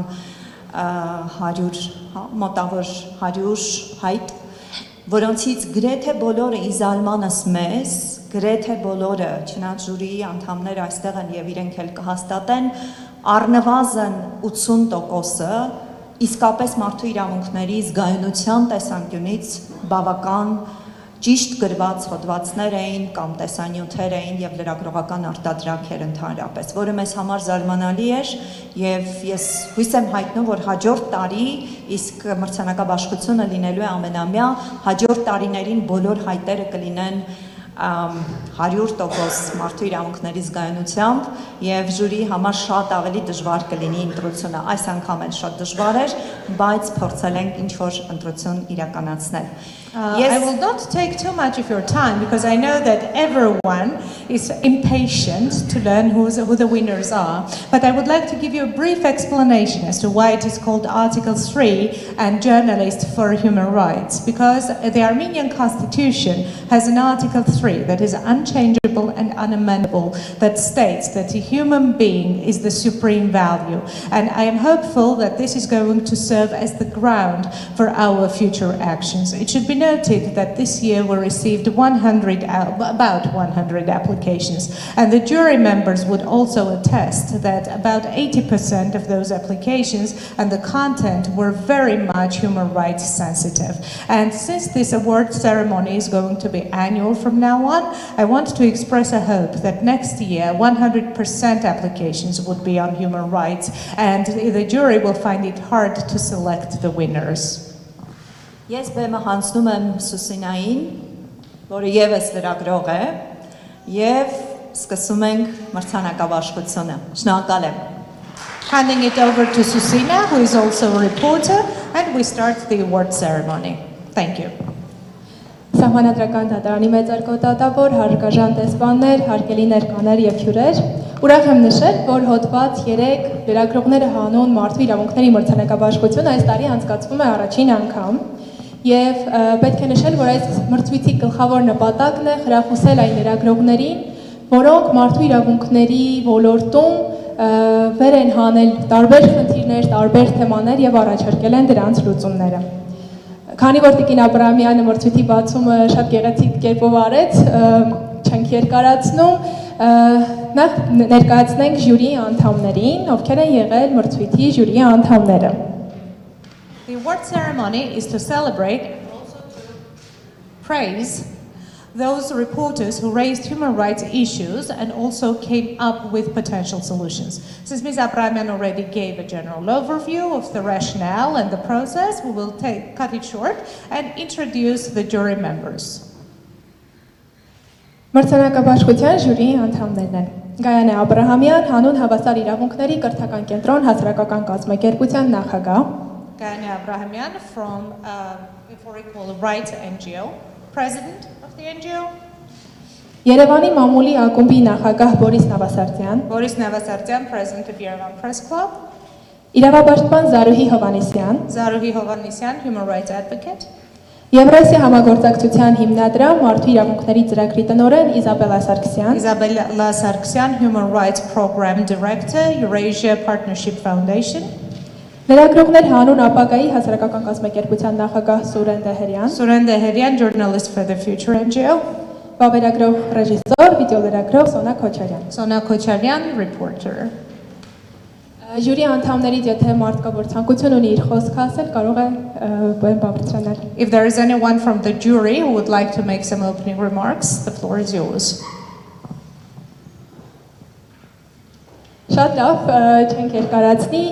100, մոտավոր 100 հայտ, որոնցից գրեթե բոլորը ի զարմանս մեզ, գրեթե բոլորը, չնայած ժյուրիի անդամները այստեղ են եւ իրենք էլ կհաստատեն, առնվազն 80%-ը իսկապես մարդու իրավունքների զգայունության տեսանկյունից բավական ճիշտ գրված հոդվածներ էին կամ տեսանյութեր էին եւ լրագրողական արտադրանքեր ընդհանրապես, որը մեզ համար զարմանալի էր եւ ես հույս եմ հայտնում, որ հաջորդ տարի իսկ մրցանակաբաշխությունը լինելու է ամենամյա, հաջորդ տարիներին բոլոր հայտերը կլինեն 100% մարդու իրավունքների զգայունությամբ եւ ժյուրիի համար շատ ավելի դժվար կլինի ընտրությունը։ Այս անգամ էլ շատ դժվար էր, բայց փորձել ենք ինչ որ ընտրություն իրականացնել։ I will not take too much of your time because I know that everyone is impatient to learn who the winners are. But I would like to give you a brief explanation as to why it is called Article 3 and Journalists for Human Rights. Because the Armenian Constitution has an Article 3 that is unchangeable and unamendable, that states that a human being is the supreme value. And I am hopeful that this is going to serve as the ground for our future actions. It should be noted that this year we received about 100 applications, and the jury members would also attest that about 80% of those applications and the content were very much human rights sensitive. And since this award ceremony is going to be annual from now on, I want to express a hope that next year 100% applications would be on human rights, and the jury will find it hard to select the winners. Ես բեմը հանձնում եմ Սուսինային, որը ևս լրագրող է, եւ սկսում ենք մրցանակաբաշխությունը։ Շնորհակալ եմ։ Handing it over to Susina, who is also a reporter, and we start the award ceremony. Thank you. Սահմանադրական դատարանի մեծարգոտատավոր, հարգարժան տեսանյութեր, հարգելի ներկաներ եւ հյուրեր, ուրախ եմ նշել, որ հոդված 3 լրագրողները հանուն մարդու իրավունքների մրցանակաբաշխությունը այս տարի անցկացվում է առաջին անգամ, եւ պետք է նշել, որ այս մրցույթի գլխավոր նպատակն է խրախուսել այն լրագրողներին, որոնք մարդու իրավունքների ոլորտում վեր են հանել տարբեր խնդիրներ, տարբեր թեմաներ եւ առաջարկել են դրանց լուծումները։ Քանի որ Տիկին Աբրահամյանը մրցույթի բացումը շատ գեղեցիկ կերպով արեց, չենք երկարացնում, նախ ներկայացնենք ժյուրիի անդամներին, ովքեր են եղել մրցույթի ժյուրիի անդամները։ The award ceremony is to celebrate and also to praise those reporters who raised human rights issues and also came up with potential solutions. Since Ms. Abrahamian already gave a general overview of the rationale and the process, we will cut it short and introduce the jury members. Մրցանակաբաշխության ժյուրիի անդամներն են Գայանե Աբրահամյան, հանուն Հավաստի իրավունքների կրթական կենտրոն հասարակական կազմակերպության նախագահ Ganya Abrahamian from For Equal Rights NGO, president of the NGO. Երևանի մամուլի ակումբի նախագահ Բորիս Նավասարդյան, president of Yerevan Press Club. Իրավապաշտպան Զարուհի Հովանեսյան, Zaruhi Hovanesyan, human rights advocate. Եվրասիա համագործակցության հիմնադրամ մարդու իրավունքների ծրագրի տնօրեն Իզաբելա Սարգսյան, Isabella Sargsyan, human rights program director, Eurasia Partnership Foundation. Լրագրողներ հանուն ապագայի հասարակական կազմակերպության նախագահ Սուրեն Դեհերյան, Suren Deherian, journalist for the Future NGO. վավերագրող ռեժիսոր, վիդեոլրագրող Սոնա Քոչարյան։ Sona Kocharyan, reporter. Ժյուրի անդամներից եթե մարդկա որ ցանկություն ունի իր խոսքը ասել, կարող է բեմ բարձրանալ։ If there is anyone from the jury who would like to make some opening remarks, the floor is yours. Շատ լավ, չենք երկարացնի,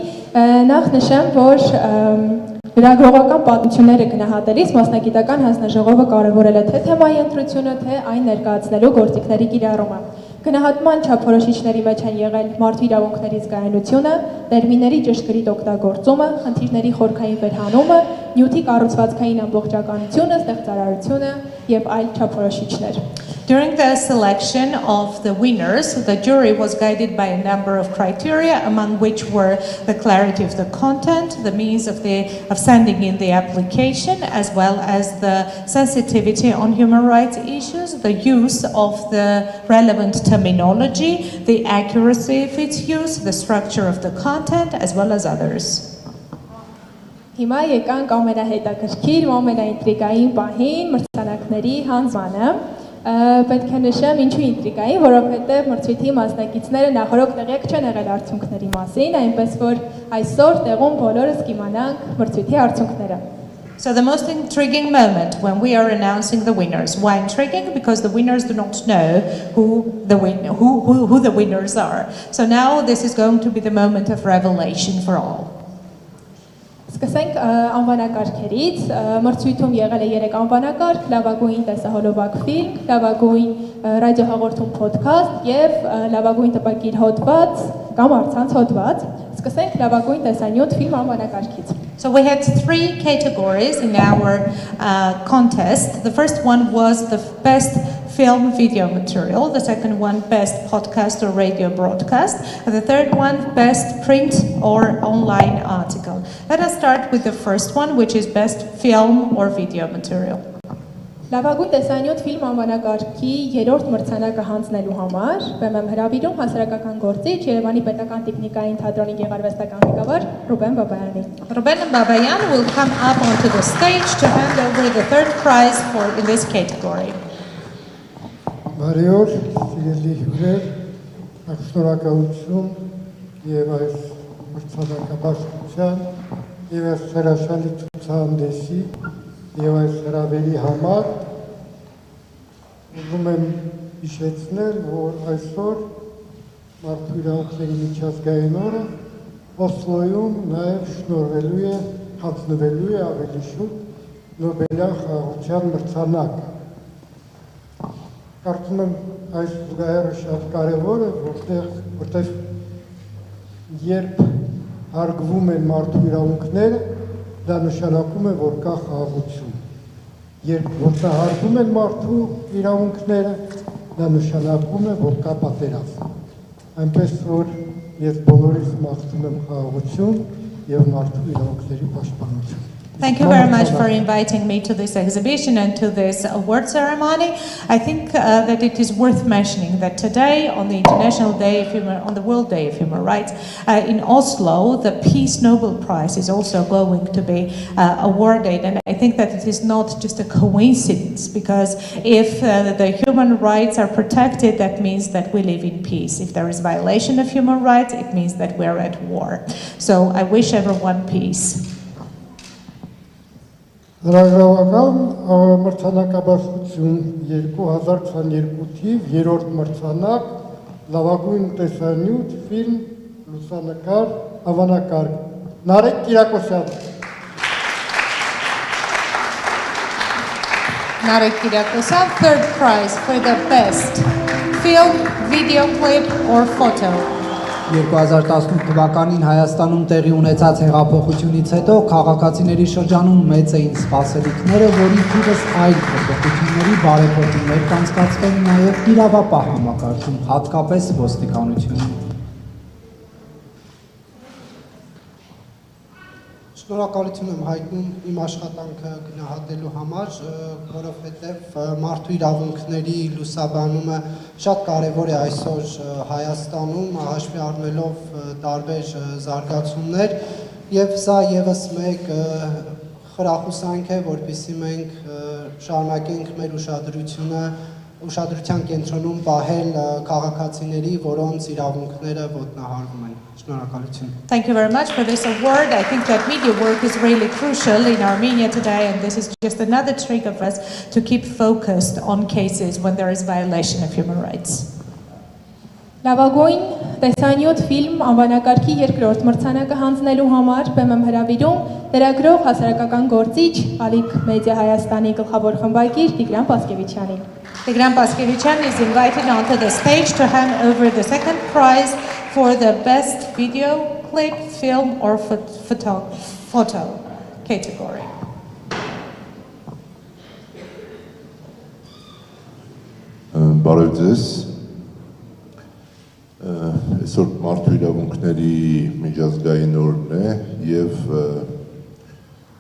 նախ նշեմ, որ լրագրողական պատմությունները գնահատելիս մասնագիտական հանձնաժողովը կարևորել է թե թեմայի ընտրությունը, թե այն ներկայացնելու գործիքների կիրառումը։ Գնահատման չափորոշիչների մեջ են եղել մարդու իրավունքների զգայունությունը, տերմինների ճշգրիտ օգտագործումը, խնդիրների խորքային վերհանումը, նյութի կառուցվածքային ամբողջականությունը, ստեղծարարությունը եւ այլ չափորոշիչներ։ During the selection of the winners, the jury was guided by a number of criteria, among which were the clarity of the content, the means of sending in the application, as well as the sensitivity on human rights issues, the use of the relevant terminology, the accuracy of its use, the structure of the content, as well as others. Հիմա եկանք ամենահետաքրքիր, ամենաինտրիգային պահին մրցանակների հանձնմանը։ Պետք է նշեմ ինչու ինտրիգային, որովհետև մրցույթի մասնակիցները նախորդ տեղյակ չեն եղել արդյունքների մասին, այնպես որ այսօր տեղում բոլորս կիմանանք մրցույթի արդյունքները։ So the most intriguing moment when we are announcing the winners. Why intriguing? Because the winners do not know who the winners are. So now this is going to be the moment of revelation for all. Սկսենք անվանակարգերից, մրցույթում եղել է 3 անվանակարգ, լավագույն տեսահոլովակ ֆիլմ, լավագույն ռադիոհաղորդում փոդքասթ եւ լավագույն տպագիր հոդված կամ առցանց հոդված։ Սկսենք լավագույն տեսանյութ ֆիլմ անվանակարգից։ So we had 3 categories in our contest. The first one was the best film video material, the second one best podcast or radio broadcast, and the third one best print or online article. Let us start with the first one, which is best film or video material. Լավագույն տեսանյութ ֆիլմ անվանակարգի 3-րդ մրցանակը հանձնելու համար ԲՄ հրավիրում հասարակական գործիչ Երևանի պետական տեխնիկային թատրոնի գեղարվեստական ղեկավար Ռուբեն Բաբայանին. Ruben Babayan will come up onto the stage to hand over the third prize in this category. Բարի օր, սիրելի հյուրեր, շնորհակալություն եւ այս մրցանակաբաշխության եւ այս հրաշալի ցուցահանդեսի եւ այս հրավերի համար ուզում եմ հիշեցնել, որ այսօր մարդու իրավունքների միջազգային օրը Օսլոյում նաեւ հանձնվելու է ավելի շուտ Նոբելյան խաղաղության մրցանակը։ Կարծում եմ այս զուգահեռը շատ կարևոր է, որտեղ երբ հարգվում են մարդու իրավունքները, դա նշանակում է, որ կա խաղաղություն։ Երբ ոտնահարվում են մարդու իրավունքները, դա նշանակում է, որ կա պատերազմ։ Այնպես որ ես բոլորիս մաղթում եմ խաղաղություն եւ մարդու իրավունքների պաշտպանություն։ Thank you very much for inviting me to this exhibition and to this award ceremony. I think that it is worth mentioning that today, on the on the World Day of Human Rights in Oslo, the Peace Nobel Prize is also going to be awarded, and I think that it is not just a coincidence, because if the human rights are protected, that means that we live in peace. If there is violation of human rights, it means that we're at war. So I wish everyone peace. Լրագրողական մրցանակաբաշխություն 2022 թիվ 3-րդ մրցանակ լավագույն տեսանյութ ֆիլմ լուսանկար անվանակարգ Նարեկ Կիրակոսյան Narek Kirakosav, third prize for the best film, video clip or photo. 2018 թվականին Հայաստանում տեղի ունեցած հեղափոխությունից հետո քաղաքացիների շրջանում մեծ էին սպասելիքները, որի թիվս այլ փոփոխությունների բարեփոխումներ կանցկացվեն նաև իրավապահ համակարգում, հատկապես ոստիկանությունում։ Շնորհակալություն եմ հայտնում իմ աշխատանքը գնահատելու համար, որովհետև մարդու իրավունքների լուսաբանումը շատ կարևոր է այսօր Հայաստանում, հաշվի առնելով տարբեր զարգացումներ, եւ սա եւս մեկ խրախուսանք է, որպեսզի մենք շարունակենք մեր ուշադրության կենտրոնում պահել քաղաքացիների, որոնց իրավունքները ոտնահարվում են։ Շնորհակալություն։ Thank you very much for this award. I think that media work is really crucial in Armenia today, and this is just another trick of us to keep focused on cases when there is violation of human rights. Լավագույն տեսանյութ ֆիլմ անվանակարգի 2-րդ մրցանակը հանձնելու համար ԲՄ հրավիրում լրագրող հասարակական գործիչ Ալիք Մեդիա Հայաստանի գլխավոր խմբագիր Տիգրան Պասկևիչյանին։ Tigran Paskevichan is invited onto the stage to hand over the second prize for the best video clip, film or photo category. Բարև ձեզ։ Այսօր մարդու իրավունքների միջազգային օրն է եւ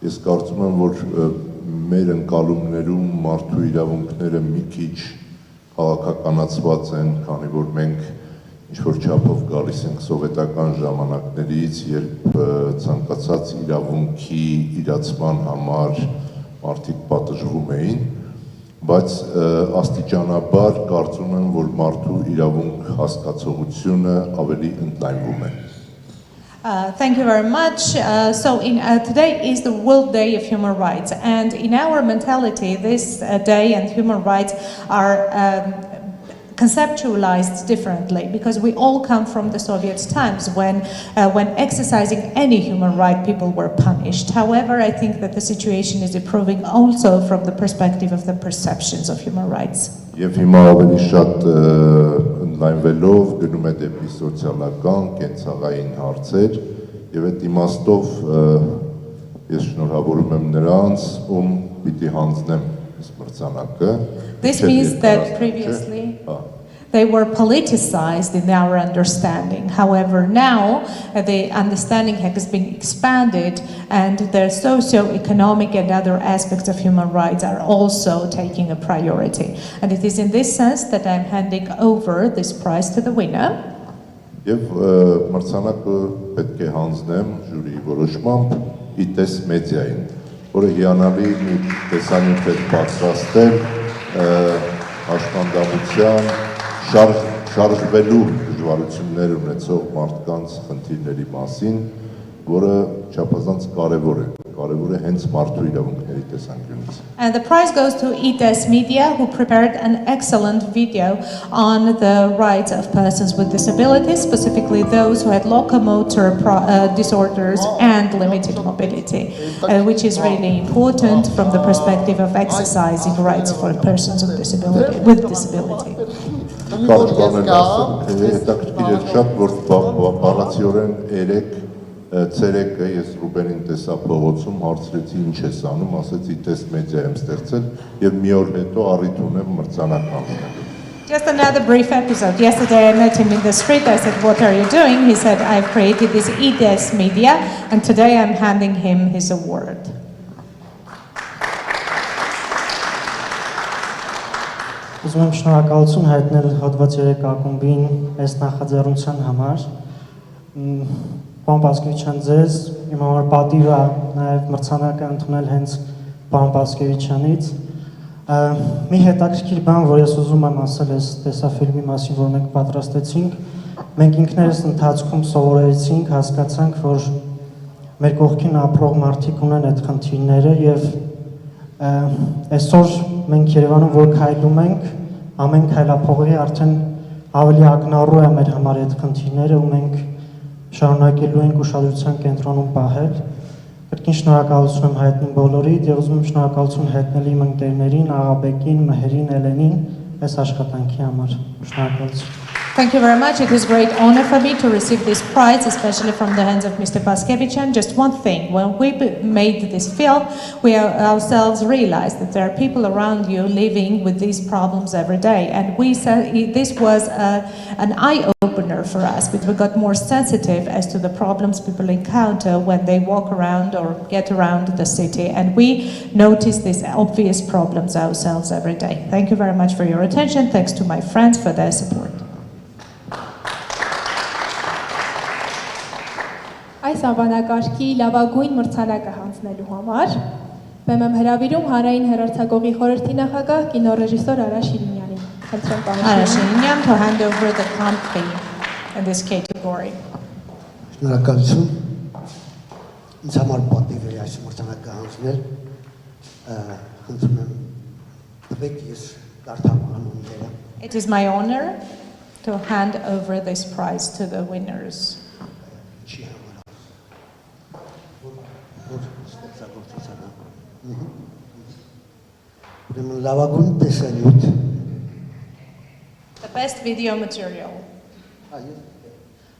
ես կարծում եմ, որ մեր ընկալումներում մարդու իրավունքները մի քիչ քաղաքականացված են, քանի որ մենք ինչ-որ չափով գալիս ենք սովետական ժամանակներից, երբ ցանկացած իրավունքի իրացման համար մարդիկ պատժվում էին, բայց աստիճանաբար կարծում եմ, որ մարդու իրավունք հասկացողությունը ավելի ընդլայնվում է։ Thank you very much. Today is the World Day of Human Rights, and in our mentality, this day and human rights are conceptualized differently, because we all come from the Soviet times when exercising any human right, people were punished. However, I think that the situation is improving also from the perspective of the perceptions of human rights. Եվ հիմա ավելի շատ ընդլայնվելով գնում է դեպի սոցիալական, կենցաղային հարցեր, եւ այդ իմաստով ես շնորհավորում եմ նրանց, ում պիտի հանձնեմ այս մրցանակը։ This means that previously they were politicized in our understanding. However, now the understanding has been expanded and the socio-economic and other aspects of human rights are also taking a priority. And it is in this sense that I'm handing over this prize to the winner. Եվ մրցանակը պետք է հանձնեմ ժյուրիի որոշմամբ ԻՏԵՍ մեդիային, որը հիանալի մի տեսանյութեր պատրաստել աշխատանության շարժվելու դժվարություններ ունեցող մարդկանց խնդիրների մասին, որը չափազանց կարևոր է հենց մարդու իրավունքների տեսանկյունից։ And the prize goes to ԻՏԵՍ Media, who prepared an excellent video on the rights of persons with disabilities, specifically those who had locomotor disorders and limited mobility, which is really important from the perspective of exercising rights for persons with disability. Կարճ բաներ ասեմ, հետաքրքիր է շատ, որ բառացիորեն ցերեկը ես Ռուբենին տեսա փողոցում, հարցրեցի ինչ ես անում, ասեց ԻՏԵՍ մեդիա եմ ստեղծել եւ մի օր հետո առիթ ունեմ մրցանակ հանձնելու։ Just another brief episode. Yesterday I met him in the street. I said, "What are you doing?" He said, "I've created this ԻՏԵՍ media and today I'm handing him his award." Ուզում եմ շնորհակալություն հայտնել հոդված 3 ակումբին այս նախաձեռնության համար։ Պարոն Պասկևիչյան, ձեզ իմ համար պատիվ է նաև մրցանակը ընդունել հենց պարոն Պասկևիչյանից։ Մի հետաքրքիր բան, որ ես ուզում եմ ասել այս տեսաֆիլմի մասին, որ մենք պատրաստեցինք, մենք ինքներս ընթացքում սովորեցինք, հասկացանք, որ մեր կողքին ապրող մարդիկ ունեն այդ խնդիրները եւ այսօր մենք Երևանում որ քայլում ենք, ամեն քայլափողի արդեն ավելի ակնառու է մեր համար այդ խնդիրները ու մենք շարունակելու ենք ուշադրության կենտրոնում պահել։ Կրկին շնորհակալություն եմ հայտնում բոլորիդ եւ ուզում եմ շնորհակալություն հայտնել իմ ընկերներին, Աղաբեկին, Մհերին, Էլենին այս աշխատանքի համար։ Շնորհակալություն։ Thank you very much. It is a great honor for me to receive this prize, especially from the hands of Mr. Paskevician. Just one thing, when we made this film, we ourselves realized that there are people around you living with these problems every day. And we said this was an eye-opener for us, because we got more sensitive as to the problems people encounter when they walk around or get around the city. And we notice these obvious problems ourselves every day. Thank you very much for your attention. Thanks to my friends for their support. Այս անվանակարգի լավագույն մրցանակը հանձնելու համար բեմ եմ հրավիրում հանրային հեռարձակողի խորհրդի նախագահ կինոռեժիսոր Արա Շիրինյանին։ Խնդրեմ պարոն Արա Շիրինյան to hand over the company in this category. Շնորհակալություն։ Ինձ համար պատիվ է այս մրցանակը հանձնել։ Խնդրում եմ տվեք ես կարդամ անունները։ It is my honor to hand over this prize to the winners. The best video material.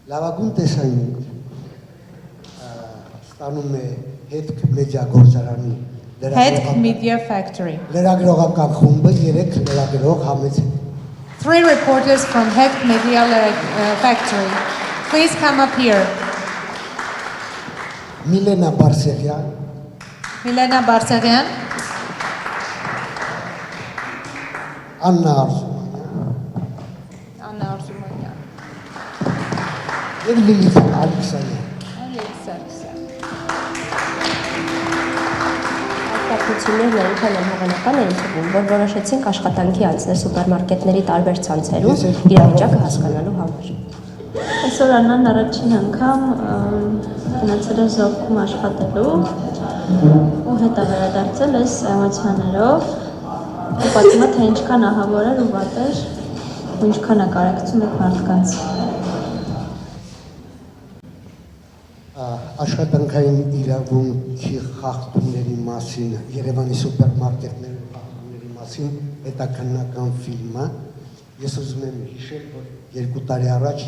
Լավագույն տեսանյութ ստանում է Հետք մեդիա գործարանի Հետք Media Factory. Լրագրողական խումբը 3 լրագրող համեցեք։ 3 reporters from Հետք Media Factory. Please come up here. Milena Barsegyan. Milena Barsegyan. Anna Arzumanyan. Anna Arzumanyan. Եվ Լիլիթ Ալեքսանյան։ Աշխատություններն այնքան անհավանական էին թվում, որ որոշեցինք աշխատանքի անցնել սուպերմարկետների տարբեր ցանցերում իրավիճակը հասկանալու համար։ Այսօր Աննան առաջին անգամ գնացել է Զովքում աշխատելու ու հետ է վերադարձել այս էմոցիաներով։ Ու պատմում է, թե ինչքան ահավոր էր ու վատ էր ու ինչքան է կարեկցում եք մարդկանց։ Աշխատանքային իրավունքի խախտումների մասին, Երևանի սուպերմարկետների խախտումների մասին հետաքննական ֆիլմը, ես ուզում եմ հիշել, որ 2 տարի առաջ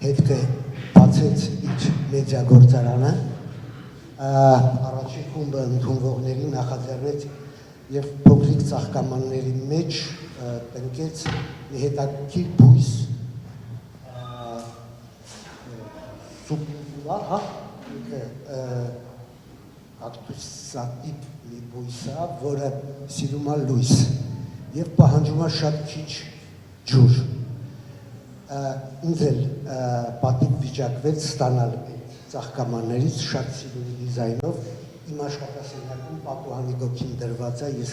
Հետքը բացեց իր մեդիա գործարանը, առաջին խումբը ընդունվողների նախաձեռնեց եւ փոքրիկ ծաղկամանների մեջ տնկեց մի հետաքրքիր բույս սուպուլա, հա, կակտուսատիպ մի բույս է, որը սիրում է լույս եւ պահանջում է շատ քիչ ջուր։ Ինձ էլ պատիվ վիճակվեց ստանալ այդ ծաղկամաններից շատ սիրուն դիզայնով, իմ աշխատասենյակում պատուհանի գոգին դրված է, ես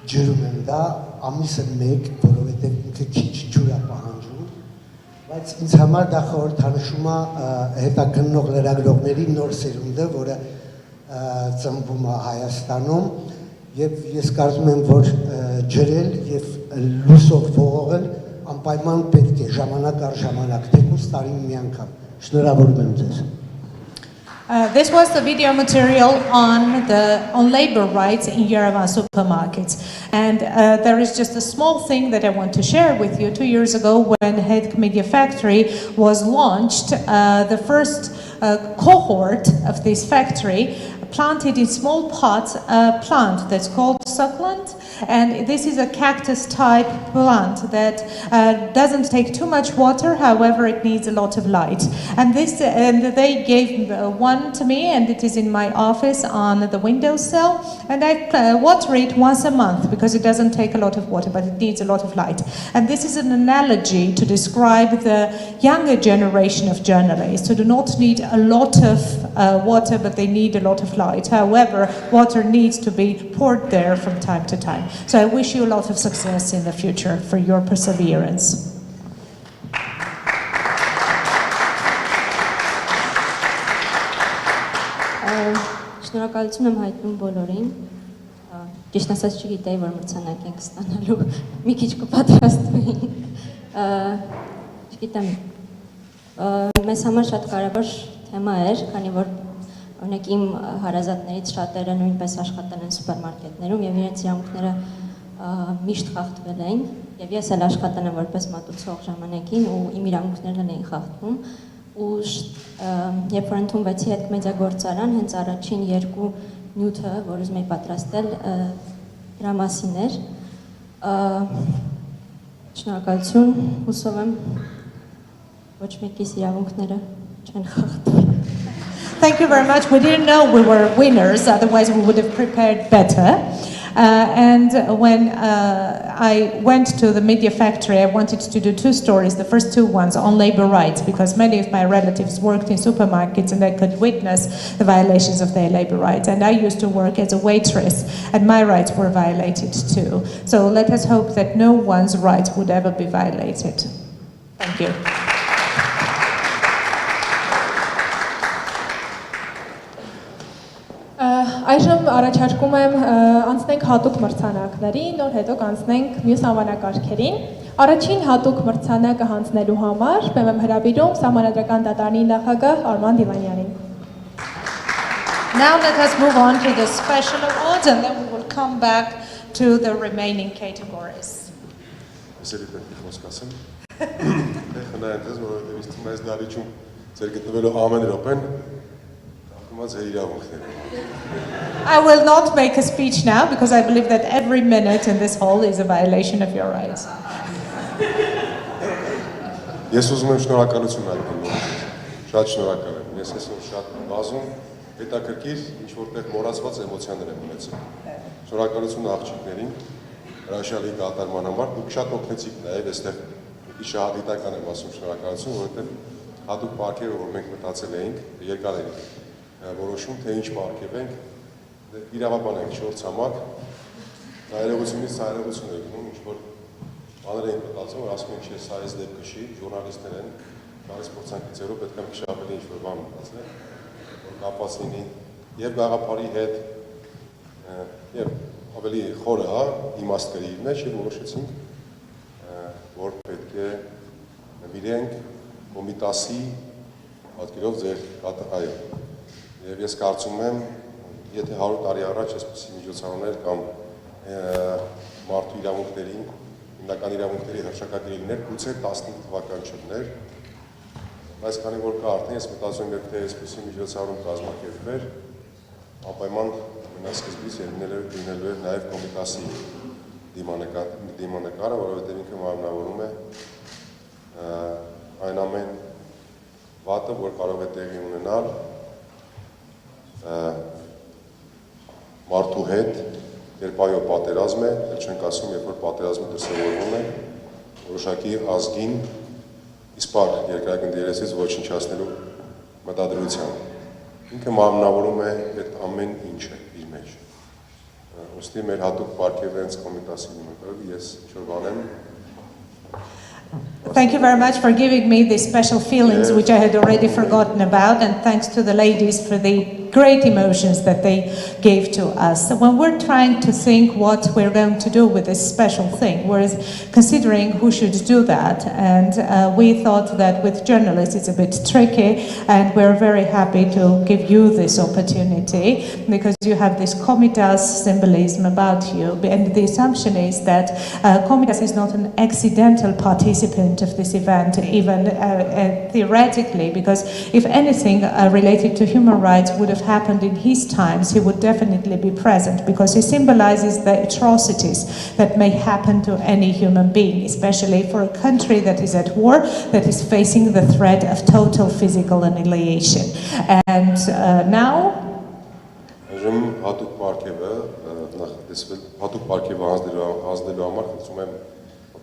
ջրում եմ դա ամիսը մեկ, որովհետև ինքը քիչ ջուր է պահանջում, բայց ինձ համար դա խորհրդանշում է հետաքննող լրագրողների նոր սերունդը, որը ծնվում է Հայաստանում, եւ ես կարծում եմ, որ ջրել եւ լույսով ողողել անպայման պետք է ժամանակ առ ժամանակ, թեկուզ տարին մի անգամ։ Շնորհավորում եմ ձեզ։ This was the video material on labor rights in Yerevan supermarkets. And there is just a small thing that I want to share with you. 2 years ago, when Head Media Factory was launched, the first cohort of this factory planted in small pots a plant that's called succulent, and this is a cactus type plant that doesn't take too much water, however it needs a lot of light. And they gave one to me, and it is in my office on the windowsill, and I water it once a month because it doesn't take a lot of water, but it needs a lot of light. And this is an analogy to describe the younger generation of journalists who do not need a lot of water, but they need a lot of light. However, water needs to be poured there from time to time. So I wish you a lot of success in the future for your perseverance. Շնորհակալություն եմ հայտնում բոլորին։ Ճիշտ ասած չգիտեի, որ մրցանակ ենք ստանալու, մի քիչ կպատրաստվեի։ Չգիտեմ, մեզ համար շատ կարևոր թեմա էր, քանի որ օրինակ իմ հարազատներից շատերը նույնպես աշխատել են սուպերմարկետներում եւ իրենց իրավունքները միշտ խախտվել են, եւ ես էլ աշխատել եմ որպես մատուցող ժամանակին ու իմ իրավունքներն էին խախտվում, ու երբ որ ընդունվեցի հետ մեդիա գործարան, հենց առաջին երկու նյութը, որ ուզում էի պատրաստել, դրա մասին էր։ Շնորհակալություն, հուսով եմ ոչ մեկիս իրավունքները չեն խախտվել։ Thank you very much. We didn't know we were winners, otherwise we would have prepared better. And when I went to the media factory, I wanted to do 2 stories, the first 2 ones on labor rights, because many of my relatives worked in supermarkets and I could witness the violations of their labor rights. And I used to work as a waitress, and my rights were violated too. So let us hope that no one's rights would ever be violated. Thank you. Այժմ առաջարկում եմ անցնենք հատուկ մրցանակների, նոր հետո կանցնենք մյուս անվանակարգերին։ Առաջին հատուկ մրցանակը հանձնելու համար բեմ եմ հրավիրում Սահմանադրական դատարանի նախագահ Արման Դիվանյանին։ Now let us move on to the special awards, and then we will come back to the remaining categories. Սերի պետք է խոսքասեմ։ Խնայեմ ձեզ, որովհետև իսկ մեզ դարիճում ձեր գտնվելով ամեն րոպեն I will not make a speech now because I believe that every minute in this hall is a violation of your rights. Ես ուզում եմ շնորհակալություն հայտնել։ Շատ շնորհակալ եմ։ Ես այսօր շատ բազում հետաքրքիր ինչ որտեղ մոռացված էմոցիաներ եմ ունեցել։ Շնորհակալություն աղջիկներին հրաշալի կատարման համար։ Դուք շատ օգնեցիք նաև այստեղ իշահատիտական եմ ասում շնորհակալություն, որովհետև հատուկ պարգևը, որ մենք մտածել էինք, երկար էր որոշում, թե ինչ պարգևենք, իրավաբան ենք 4 ցամաք, հայրենությունից հայրենություն է գնում, ինչ-որ բաներ ենք մտածում, որ ասում ենք, ես այս դեպքը չի, ժուրնալիստներ են, գալիս փորձանքիցերով պետք է քիչ ավելի ինչ-որ բան մտածել, որ կապված լինի եւ գաղափարի հետ, եւ ավելի խորը, հա, իմաստ կրի իր մեջ եւ որոշեցինք, որ պետք է նվիրենք Կոմիտասի պատկերով ձեր կատաղայը։ Եվ ես կարծում եմ, եթե 100 տարի առաջ այսպիսի միջոցառումներ կամ մարդու իրավունքների, հիմնական իրավունքների հռչակագրի լիներ, գուցե 15 թվական չլներ, բայց քանի որ կա արդեն ես մտածում եմ, թե այսպիսի միջոցառում կազմակերպվեր, անպայման ամենասկզբից լինելու էր նաև Կոմիտասի դիմանկարը, որովհետև ինքը մարմնավորում է այն ամեն վատը, որ կարող է տեղի ունենալ մարդու հետ, երբ այո պատերազմ է, չենք ասում, երբ որ պատերազմը դրսևորվում է որոշակի ազգին իսպար երկրագնդի երեսից ոչնչացնելու մտադրությամբ։ Ինքը մարմնավորում է այդ ամեն ինչը իր մեջ։ Ուստի մեր հատուկ պարգևը հենց Կոմիտասի դիմանկարով ես ինչ-որ բանեմ Thank you very much for giving me these special feelings which I had already forgotten about, and thanks to the ladies for the great emotions that they gave to us. So when we're trying to think what we're going to do with this special thing, we're considering who should do that, and we thought that with journalists it's a bit tricky, and we're very happy to give you this opportunity because you have this Komitas symbolism about you, and the assumption is that Komitas is not an accidental participant of this event, even theoretically, because if anything related to human rights would have happened in his times, he would definitely be present because he symbolizes the atrocities that may happen to any human being, especially for a country that is at war, that is facing the threat of total physical annihilation. And now հատուկ պարգևը հատուկ պարգևը հանձնելու համար խնդրում եմ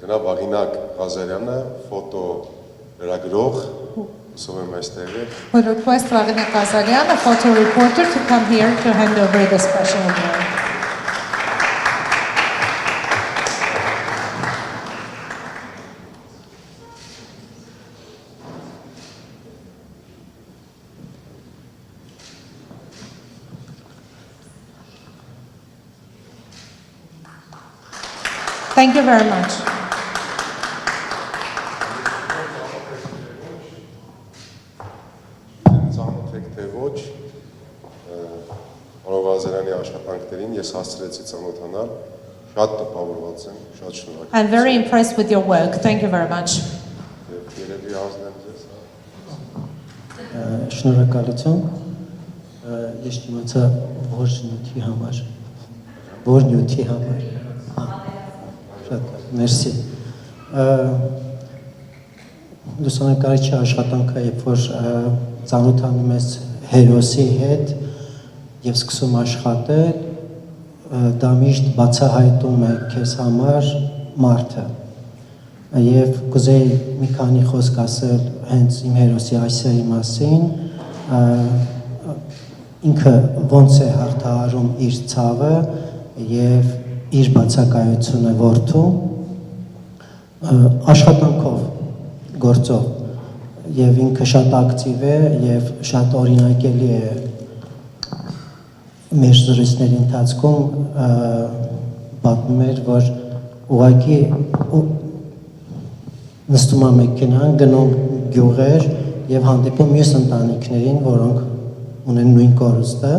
գնա Վաղինակ Ղազարյանը, ֆոտո լրագրող, ուսում եմ այստեղ է։ We request Vagina Kazarian, a photo reporter, to come here to hand over the special award. Thank you very much. Ծանոթ թե ոչ, Ղազարյանի աշխատանքներին ես հասցրեցի ծանոթանալ, շատ տպավորված եմ, շատ շնորհակալ։ I'm very impressed with your work. Thank you very much. Երևի հանձնեմ ձեզ։ Շնորհակալություն։ Ես իմացա որ նյութի համար։ Որ նյութի համար։ Մերսի։ Լուսանկարիչի աշխատանքը, երբ որ ծանոթանում ես հերոսի հետ եւ սկսում աշխատել, դա միշտ բացահայտում է քեզ համար մարդը։ Եվ կուզեի մի քանի խոսք ասել հենց իմ հերոսի Ասիայի մասին, ինքը ոնց է հաղթահարում իր ցավը եւ իր բացակայությունը որդու աշխատանքով, գործով, եւ ինքը շատ ակտիվ է եւ շատ օրինակելի է մեր զրույցների ընթացքում պատմում էր, որ ուղղակի նստում է մեքենան, գնում գյուղեր եւ հանդիպում մյուս ընտանիքներին, որոնք ունեն նույն կորուստը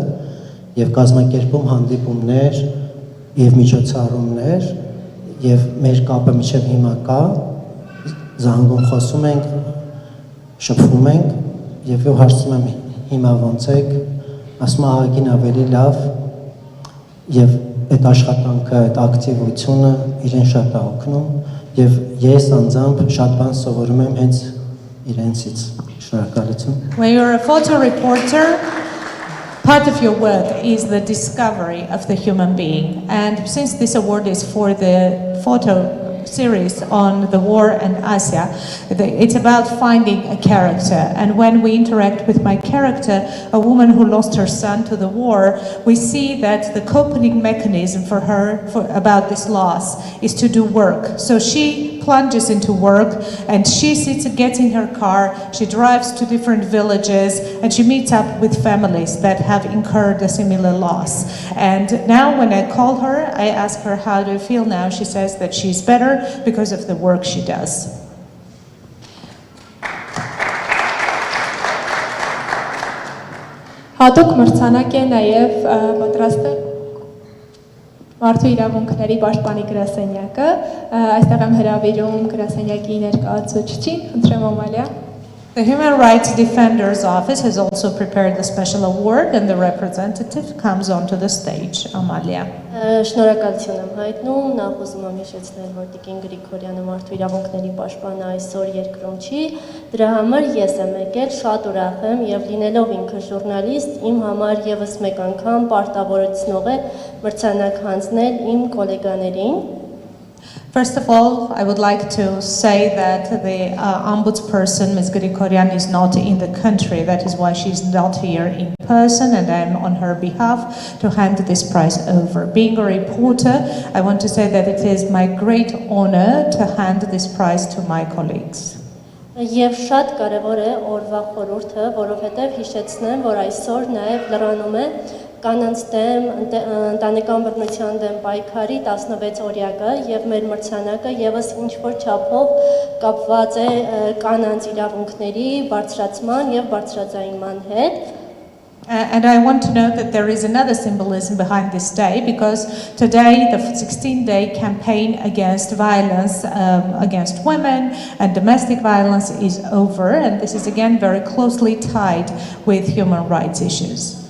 եւ կազմակերպում հանդիպումներ եւ միջոցառումներ եւ մեր կապը մինչեւ հիմա կա, զանգում խոսում ենք, շփվում ենք եւ ես հարցնում եմ հիմա ոնց եք, ասում ահագին ավելի լավ եւ այդ աշխատանքը, այդ ակտիվությունը իրեն շատ է օգնում եւ ես անձամբ շատ բան սովորում եմ հենց իրենցից։ Շնորհակալություն։ When you're a photo reporter, part of your work is the discovery of the human being, and since this award is for the photo series on the war and Asia, it's about finding a character, and when we interact with my character, a woman who lost her son to the war, we see that the coping mechanism for her about this loss is to do work. So she plunges into work and she gets in her car, she drives to different villages and she meets up with families that have incurred a similar loss. And now when I call her, I ask her, how do you feel now? She says that she's better because of the work she does. Հատուկ մրցանակ է նաև պատրաստել Մարդու իրավունքների պաշտպանի գրասենյակը, այստեղ եմ հրավիրում գրասենյակի ներկայացուցիչին, խնդրեմ Ամալիա։ The Human Rights Defender's Office has also prepared a special award and the representative comes onto the stage. Amalia. Շնորհակալություն եմ հայտնում, նախ ուզում եմ հիշեցնել, որ Տիկին Գրիգորյանը մարդու իրավունքների պաշտպանը այսօր երկրում չի, դրա համար ես եմ եկել, շատ ուրախ եմ եւ լինելով ինքը ժուրնալիստ, իմ համար եւս մեկ անգամ պարտավորեցնող է մրցանակ հանձնել իմ գոլեգաներին. First of all, I would like to say that the ombudsperson, Ms. Grigoryan, is not in the country. That is why she's not here in person, and I'm on her behalf to hand this prize over. Being a reporter, I want to say that it is my great honor to hand this prize to my colleagues. Եվ շատ կարևոր է օրվա խորհուրդը, որովհետև հիշեցնեմ, որ այսօր նաև լրանում է կանանց դեմ, ընտանեկան բռնության դեմ պայքարի 16-օրյակը եւ մեր մրցանակը եւս ինչ-որ չափով կապված է կանանց իրավունքների բարձրացման եւ բարձրաձայնման հետ. And I want to note that there is another symbolism behind this day, because today the 16-day campaign against violence against women and domestic violence is over, and this is again very closely tied with human rights issues.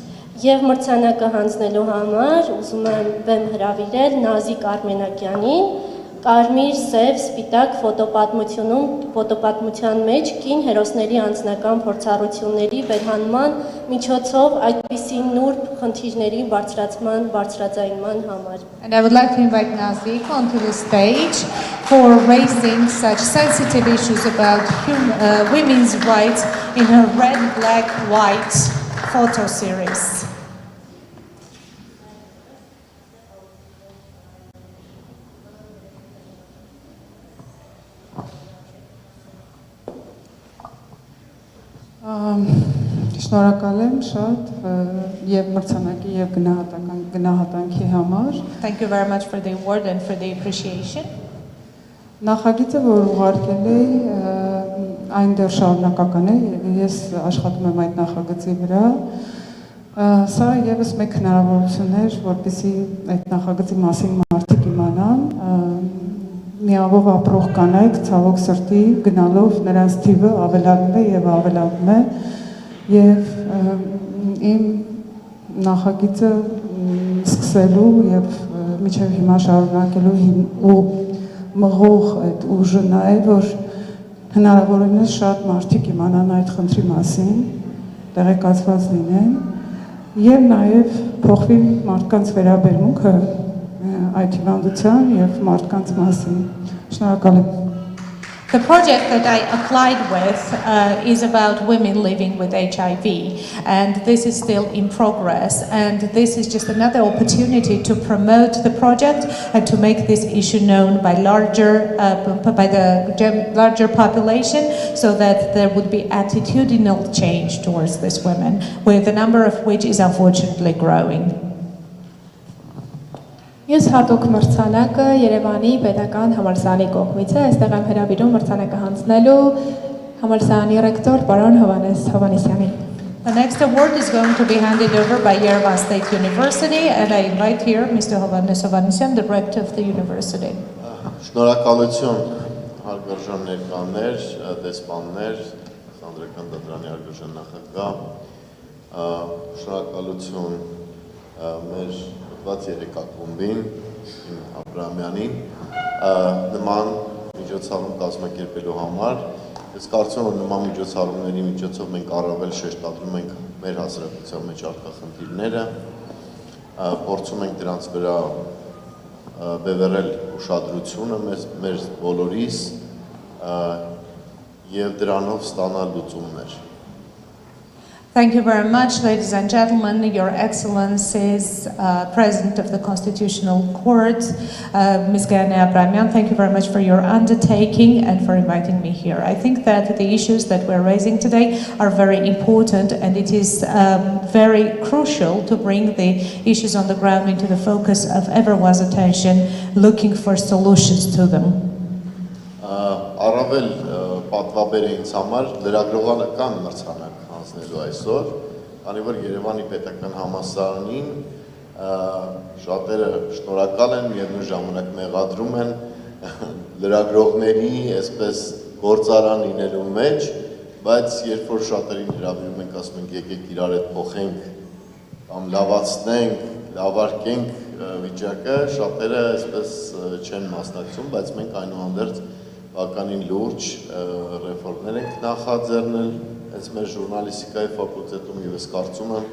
Եվ մրցանակը հանձնելու համար ուզում եմ բեմ հրավիրել Նազիկ Արմենակյանին, կարմիր, սև, սպիտակ ֆոտոպատմության մեջ կին հերոսների անձնական փորձառությունների վերհանման միջոցով այդպիսի նուրբ խնդիրների բարձրացման, բարձրաձայնման համար. And I would like to invite Nazik onto the stage for raising such sensitive issues about women's rights in her red, black, white photo series. Շնորհակալ եմ շատ եւ մրցանակի եւ գնահատանքի համար. Thank you very much for the award and for the appreciation. Նախագիծը, որ ուղարկել էի, այն դեռ շարունակական է, ես աշխատում եմ այդ նախագծի վրա. Սա եւս մեկ հնարավորություն էր, որպեսզի այդ նախագծի մասին մարդիկ իմանան. Միավոր ապրող կանայք ցավոք սրտի գնալով նրանց թիվը ավելանում է եւ ավելանում է եւ իմ նախագիծը սկսելու եւ մինչեւ հիմա շարունակելու ու մղող այդ ուժը նա է, որ հնարավորինս շատ մարդիկ իմանան այդ խնդրի մասին, տեղեկացված լինեն եւ նաեւ փոխվի մարդկանց վերաբերմունքը այդ հիվանդության եւ մարդկանց մասին. Շնորհակալ եմ. The project that I applied with is about women living with HIV, and this is still in progress, and this is just another opportunity to promote the project and to make this issue known by the larger population, so that there would be attitudinal change towards these women, with the number of which is unfortunately growing. Ես հատուկ մրցանակը Երևանի պետական համալսարանի կողմից է, այստեղ եմ հրավիրում մրցանակը հանձնելու համալսարանի ռեկտոր պարոն Հովհաննես Հովհաննիսյանին. The next award is going to be handed over by Yerevan State University, and I invite here Mr. Hovannes Hovannisyan, the rector of the university. Շնորհակալություն հարգարժան ներկաներ, դեսպաններ, Սանդրական դատարանի հարգարժան նախագահ, շնորհակալություն մեր ված երեկակումբին, իմ Աբրահամյանին, նման միջոցառում կազմակերպելու համար. Ես կարծում եմ, որ նման միջոցառումների միջոցով մենք առավել շեշտադրում ենք մեր հասարակության մեջ առկա խնդիրները, փորձում ենք դրանց վրա բևեռել ուշադրությունը մեր բոլորիս եւ դրանով ստանալ լուծումներ. Thank you very much, ladies and gentlemen, Your Excellencies, President of the Constitutional Court, Ms. Gane Abramian, thank you very much for your undertaking and for inviting me here. I think that the issues that we're raising today are very important, and it is very crucial to bring the issues on the ground into the focus of everyone's attention, looking for solutions to them. Առավել պատվաբեր է ինձ համար լրագրողական մրցանակ հանձնելու այսօր, քանի որ Երևանի պետական համալսարանին շատերը շնորհակալ են եւ նույն ժամանակ մեղադրում են լրագրողների այսպես գործարան լինելու մեջ, բայց երբ որ շատերին հրավիրում ենք, ասում ենք եկեք իրար հետ փոխենք կամ լավացնենք, լավարկենք վիճակը, շատերը այսպես չեն մասնակցում, բայց մենք այնուհանդերձ բավականին լուրջ ռեֆորմներ ենք նախաձեռնել հենց մեր ժուրնալիստիկայի ֆակուլտետում եւ ես կարծում եմ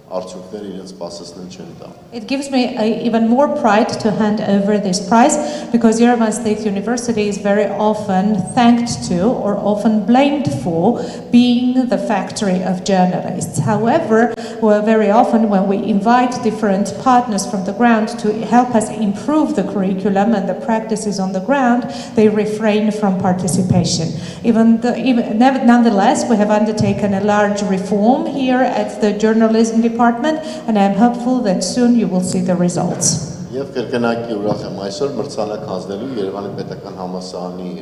արդյունքները իրենց սպասեցնել չեն տա. It gives me even more pride to hand over this prize because Yerevan State University is very often thanked to or often blamed for being the factory of journalists. However, very often when we invite different partners from the ground to help us improve the curriculum and the practices on the ground, they refrain from participation. Nonetheless, we have undertaken a large reform here at the journalism department and I am hopeful that soon you will see the results. Եվ կրկնակի ուրախ եմ այսօր մրցանակ հանձնելու Երևանի պետական համալսարանի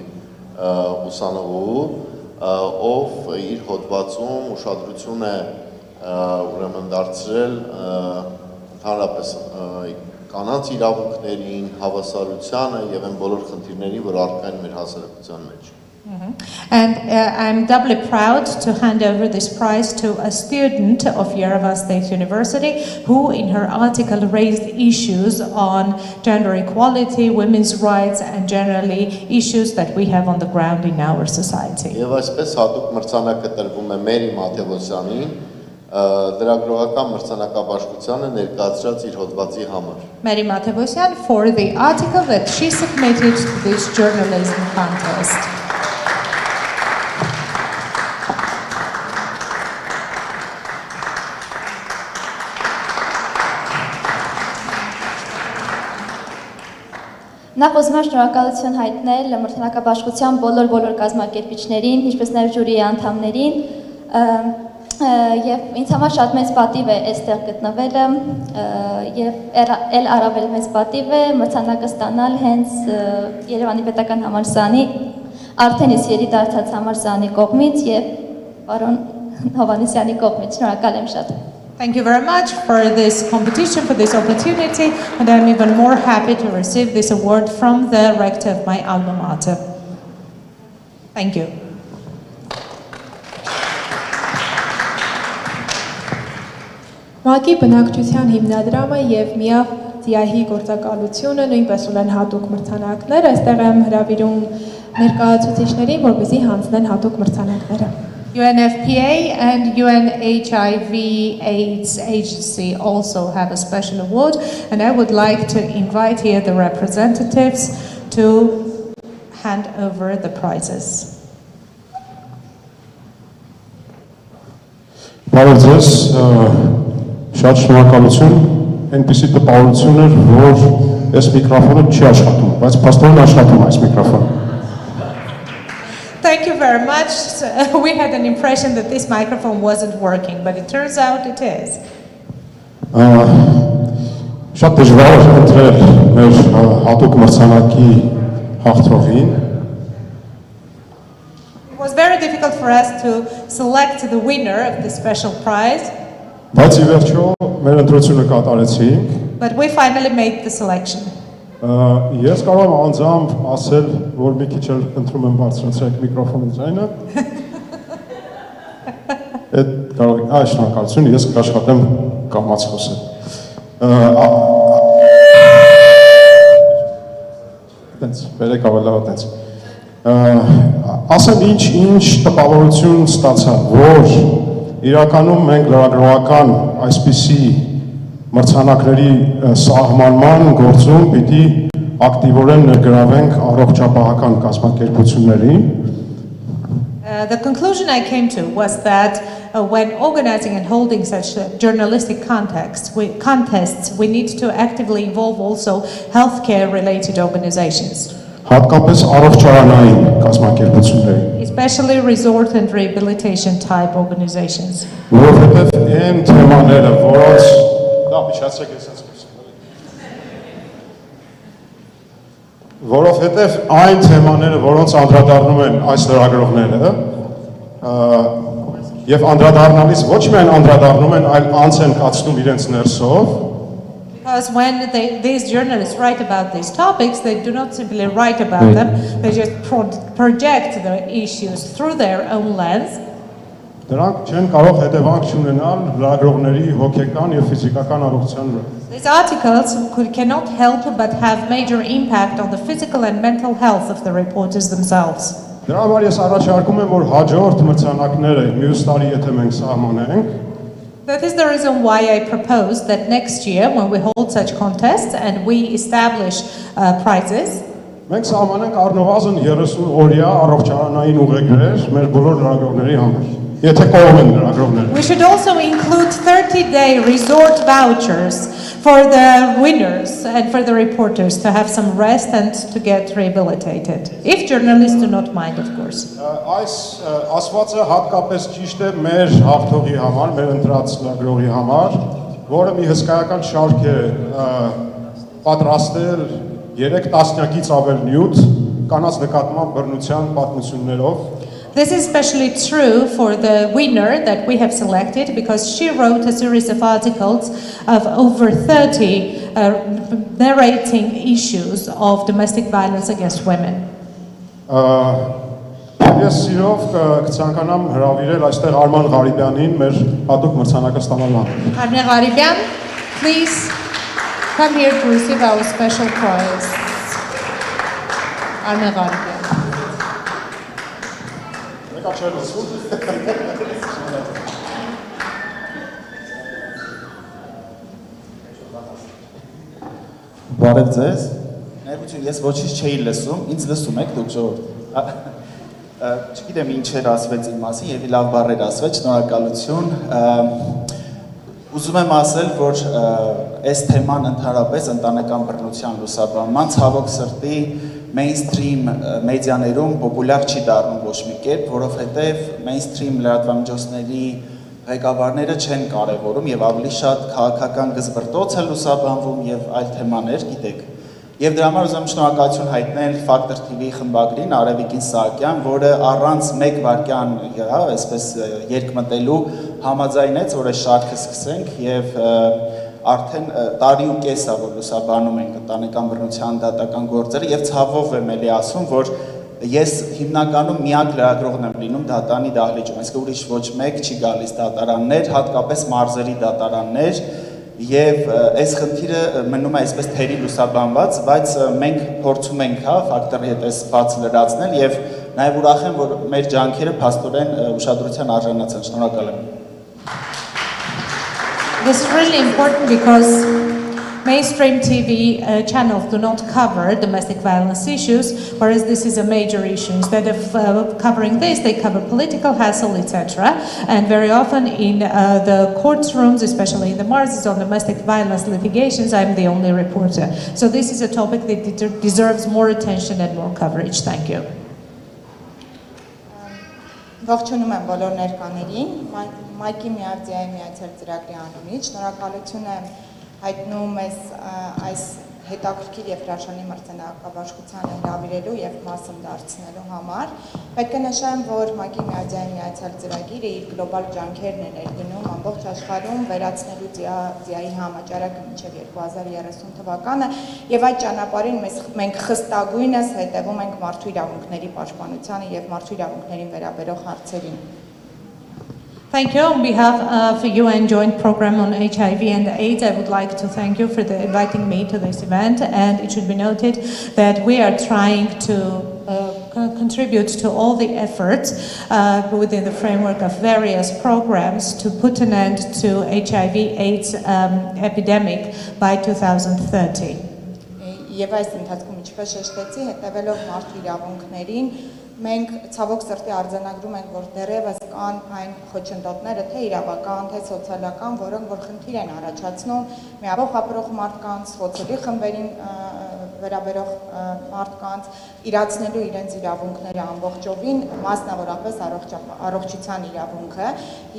ուսանողու, ով իր հոդվածում ուշադրություն է ուրեմն դարձրել ընդհանրապես կանանց իրավունքներին, հավասարությանը եւ այն բոլոր խնդիրներին, որ առկա են մեր հասարակության մեջ. And I'm doubly proud to hand over this prize to a student of Yerevan State University who in her article raised issues on gender equality, women's rights and generally issues that we have on the ground in our society. Եվ այսպես հատուկ մրցանակը տրվում է Մերի Մաթևոսյանին, լրագրողական մրցանակաբաշխությանը ներկայացրած իր հոդվածի համար. Mary Matevosyan for the article that she submitted to this journalism contest. Նախ ուզում եմ շնորհակալություն հայտնել մրցանակաբաշխության բոլոր կազմակերպիչներին, ինչպես նաև ժյուրիի անդամներին, եւ ինձ համար շատ մեծ պատիվ է այստեղ գտնվելը եւ ել առավել մեծ պատիվ է մրցանակը ստանալ հենց Երևանի պետական համալսարանի արդեն իսկ երիտասարդ համալսարանի կողմից եւ պարոն Հովհաննիսյանի կողմից։ Շնորհակալ եմ շատ։ Thank you very much for this competition, for this opportunity, and I'm even more happy to receive this award from the rector of my alma mater. Thank you. Մակի բնակչության հիմնադրամը եւ միավ դիահի գործակալությունը նույնպես ունեն հատուկ մրցանակներ, այստեղ եմ հրավիրում ներկայացուցիչներին, որպեսզի հանձնեն հատուկ մրցանակները. UNFPA and UNHIV/AIDS agency also have a special award, and I would like to invite here the representatives to hand over the prizes. Բարև շատ շնորհակալություն, այնպիսի տպավորություն էր, որ այս միկրոֆոնը չի աշխատում, բայց փաստորեն աշխատում է այս միկրոֆոնը. Thank you very much. We had an impression that this microphone wasn't working, but it turns out it is. Շատ դժվար է ընտրել մեր հատուկ մրցանակի հաղթողին. It was very difficult for us to select the winner of the special prize. Բայց ի վերջո մեր ընտրությունը կատարեցինք. But we finally made the selection. Ես կարող եմ անձամբ ասել, որ մի քիչ էլ ընտրում եմ բարձրացրեք միկրոֆոնի ձայնը։ Այդ կարող եք, շնորհակալություն, ես կաշխատեմ կամաց խոսել։ Տենց, վերեք ավելի լավ տենց։ Ասեմ ինչ տպավորություն ստացա, որ իրականում մենք լրագրողական այսպիսի մրցանակների սահմանման գործում պիտի ակտիվորեն ներգրավենք առողջապահական կազմակերպություններին. The conclusion I came to was that when organizing and holding such journalistic contests, we need to actively involve also healthcare related organizations. Հատկապես առողջարանային կազմակերպությունների. Especially resort and rehabilitation type organizations. Որովհետև այն թեմաները, որոնց Որովհետև այն թեմաները, որոնց անդրադառնում են այս լրագրողները, եւ անդրադառնալիս ոչ միայն անդրադառնում են, այլ անց են կացնում իրենց ներսով. Because when these journalists write about these topics, they do not simply write about them, they just project the issues through their own lens. Դրանք չեն կարող հետևանք չունենալ լրագրողների հոգեկան եւ ֆիզիկական առողջության վրա։ These articles cannot help but have major impact on the physical and mental health of the reporters themselves. Դրա համար ես առաջարկում եմ, որ հաջորդ մրցանակները մյուս տարի եթե մենք սահմանենք, That is the reason why I propose that next year, when we hold such contests and we establish prizes, մենք սահմանենք առնվազն 30 օրյա առողջարանային ուղեգրեր մեր բոլոր լրագրողների համար։ Եթե կողմ են լրագրողները։ We should also include 30-day resort vouchers for the winners and for the reporters to have some rest and to get rehabilitated. If journalists do not mind, of course. Այս ասվածը հատկապես ճիշտ է մեր հաղթողի համար, մեր ընտրած լրագրողի համար, որը մի հսկայական շարք է պատրաստել 3 տասնյակից ավել նյութ կանանց նկատմամբ բռնության պատմություններով։ This is especially true for the winner that we have selected because she wrote a series of articles of over 30 narrating issues of domestic violence against women. Ես սիրով կցանկանամ հրավիրել այստեղ Արման Ղարիբյանին մեր հատուկ մրցանակը ստանալու համար։ Arman Gharibian, please come here to receive our special prize. Arman Gharibian. Բարև ձեզ, ներողություն, ես ոչինչ չէի լսում, ինձ լսում եք դուք ժողովուրդ։ Չգիտեմ ինչեր ասվեց իմ մասին եւ լավ բառեր ասվեց, շնորհակալություն։ Ուզում եմ ասել, որ այս թեման ընդհանրապես ընտանեկան բռնության լուսաբանման ցավոք սրտի mainstream մեդիաներում պոպուլյար չի դառնում ոչ մի կերպ, որովհետև mainstream լրատվամիջոցների ղեկավարները չեն կարևորում եւ ավելի շատ քաղաքական գզբրտոց է լուսաբանվում եւ այլ թեմաներ, գիտեք։ Եվ դրա համար ուզում եմ շնորհակալություն հայտնել Factor TV խմբագրին Արևիկին Սահակյան, որը առանց 1 վայրկյան, այսպես երկմտելու համաձայնեց, որ այս շարքը սկսենք եւ արդեն տարի ու կես է, որ լուսաբանում ենք ընտանեկան բռնության դատական գործերը եւ ցավով եմ էլի ասում, որ ես հիմնականում միակ լրագրողն եմ լինում դատարանի դահլիճում, այսինքն ուրիշ ոչ մեկ չի գալիս դատարաններ, հատկապես մարզերի դատարաններ եւ այս խնդիրը մնում է այսպես թերի լուսաբանված, բայց մենք փորձում ենք ֆակտորի հետ այս բաց լրացնել եւ նաեւ ուրախ եմ, որ մեր ջանքերը փաստորեն ուշադրության արժանացան, շնորհակալ եմ։ This is really important because mainstream TV channels do not cover domestic violence issues, whereas this is a major issue. Instead of covering this, they cover political hassle, etc. And very often in the courtrooms, especially in the marzes on domestic violence litigations, I'm the only reporter. So this is a topic that deserves more attention and more coverage. Thank you. Ողջունում եմ բոլոր ներկաներին, Մայքի միարձիայի միացել ծրագրի անունից, շնորհակալություն եմ հայտնում այս հետաքրքիր եւ հրաշալի մրցանակաբաշխությանը հրավիրելու եւ մասում դարձնելու համար։ Պետք է նշեմ, որ Մայքի միարձիայի միացել ծրագիրը իր գլոբալ ջանքերն է ներդնում ամբողջ աշխարհում վերացնելու ձիայի համաճարակը մինչեւ 2030 թվականը եւ այդ ճանապարհին մենք խստագույնս հետևում ենք մարդու իրավունքների պաշտպանությանը եւ մարդու իրավունքներին վերաբերող հարցերին։ Thank you. On behalf of the UN Joint Program on HIV and AIDS, I would like to thank you for inviting me to this event. And it should be noted that we are trying to contribute to all the efforts within the framework of various programs to put an end to HIV/AIDS epidemic by 2030. Եվ այս ընթացքում ինչպես շեշտեցի, հետևելով մարդու իրավունքներին, մենք ցավոք սրտի արձանագրում ենք, որ դեռևս կան այն խոչընդոտները, թե իրավական, թե սոցիալական, որոնք որ խնդիր են առաջացնում միաբող ապրող մարդկանց, սոցիալի խմբերին վերաբերող մարդկանց, իրացնելու իրենց իրավունքները ամբողջովին, մասնավորապես առողջության իրավունքը,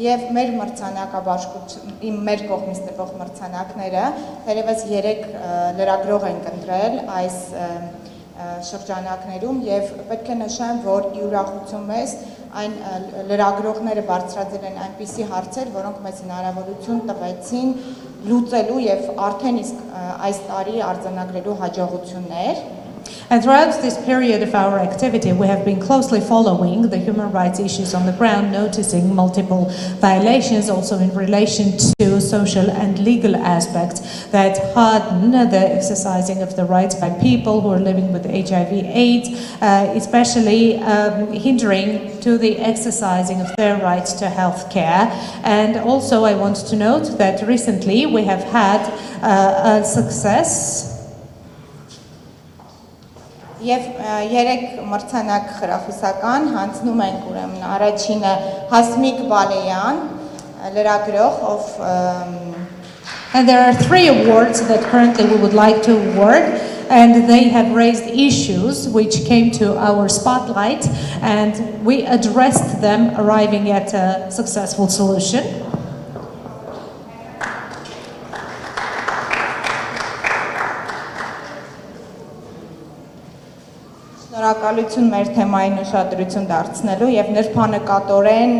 եւ մեր մրցանակաբաշխություն, մեր կողմից տրվող մրցանակները, թերևս 3 լրագրող են ընտրել այս շրջանակներում եւ պետք է նշեմ, որ ի ուրախություն մեզ այն լրագրողները բարձրացել են այնպիսի հարցեր, որոնք մեզ հնարավորություն տվեցին լուծելու եւ արդեն իսկ այս տարի արձանագրելու հաջողություններ And throughout this period of our activity, we have been closely following the human rights issues on the ground, noticing multiple violations also in relation to social and legal aspects that harden the exercising of the rights by people who are living with HIV/AIDS, especially hindering to the exercising of their rights to health care. And also I want to note that recently we have had a success. Եվ երեք մրցանակ խրախուսական հանձնում ենք ուրեմն առաջինը Հասմիկ Բալեյան, լրագրող of And there are 3 awards that currently we would like to award, and they have raised issues which came to our spotlight, and we addressed them, arriving at a successful solution. Շնորհակալություն մեր թեմային ուշադրություն դարձնելու եւ նրբանկատորեն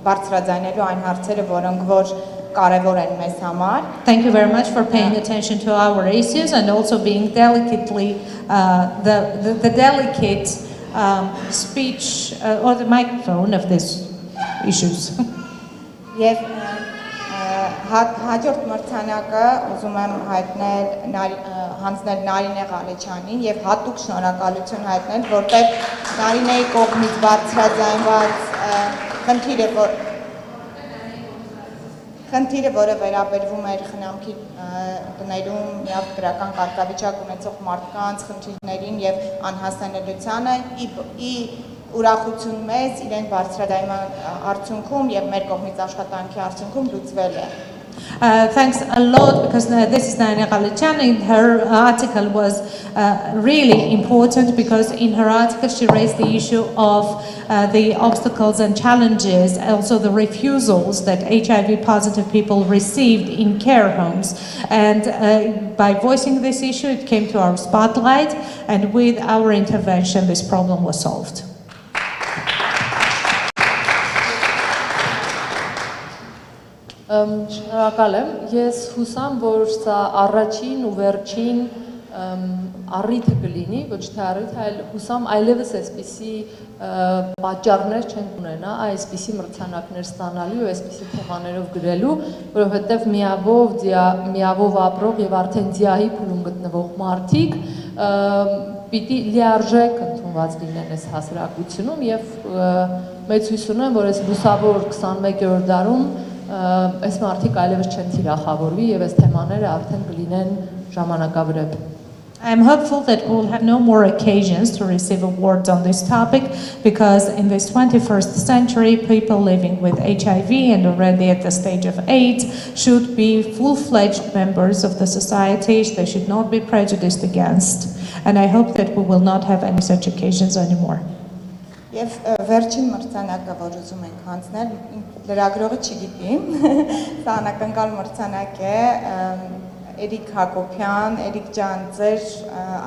բարձրաձայնելու այն հարցերը, որոնք որ կարեւոր են մեզ համար. Thank you very much for paying attention to our issues and also being delicately the delicate speech or the microphone of these issues. Եվ հաջորդ մրցանակը ուզում եմ հանձնել Նարինե Ղալեչյանին եւ հատուկ շնորհակալություն հայտնել, որտեղ Նարինեի կողմից բարձրաձայնված խնդիրը, որը վերաբերվում էր խնամքի տներում միակ գրական կարգավիճակ ունեցող մարդկանց խնդիրներին եւ անհասանելիությանը, ի ուրախություն մեզ իրեն բարձրաձայնման արդյունքում եւ մեր կողմից աշխատանքի արդյունքում լուծվել է. Thanks a lot, because this is Nana Ghalichyan. Her article was really important, because in her article she raised the issue of the obstacles and challenges, also the refusals that HIV positive people received in care homes. And by voicing this issue, it came to our spotlight, and with our intervention this problem was solved. Շնորհակալ եմ, ես հուսամ, որ սա առաջին ու վերջին առիթը կլինի, ոչ թե առիթ, այլ հուսամ այլևս այսպիսի պատճառներ չեն ունենա, այսպիսի մրցանակներ ստանալու ու այսպիսի թեմաներով գրելու, որովհետև միավով ապրող եւ արդեն ձիահի փուլում գտնվող մարդիկ պիտի լիարժեք ընդունված լինեն այս հասարակությունում եւ մեծ հույս ունեմ, որ այս լուսավոր 21-րդ դարում այս մարդիկ այլևս չեն թիրախավորվի եւ այս թեմաները արդեն կլինեն ժամանակավրեպ. I am hopeful that we will have no more occasions to receive awards on this topic, because in this 21st century, people living with HIV and already at the stage of AIDS should be full-fledged members of the society. They should not be prejudiced against. And I hope that we will not have any such occasions anymore. Եվ վերջին մրցանակը, որ ուզում ենք հանձնել, լրագրողը չգիտի, սա անակնկալ մրցանակ է, Էրիկ Հակոբյան, Էրիկ ջան, ձեր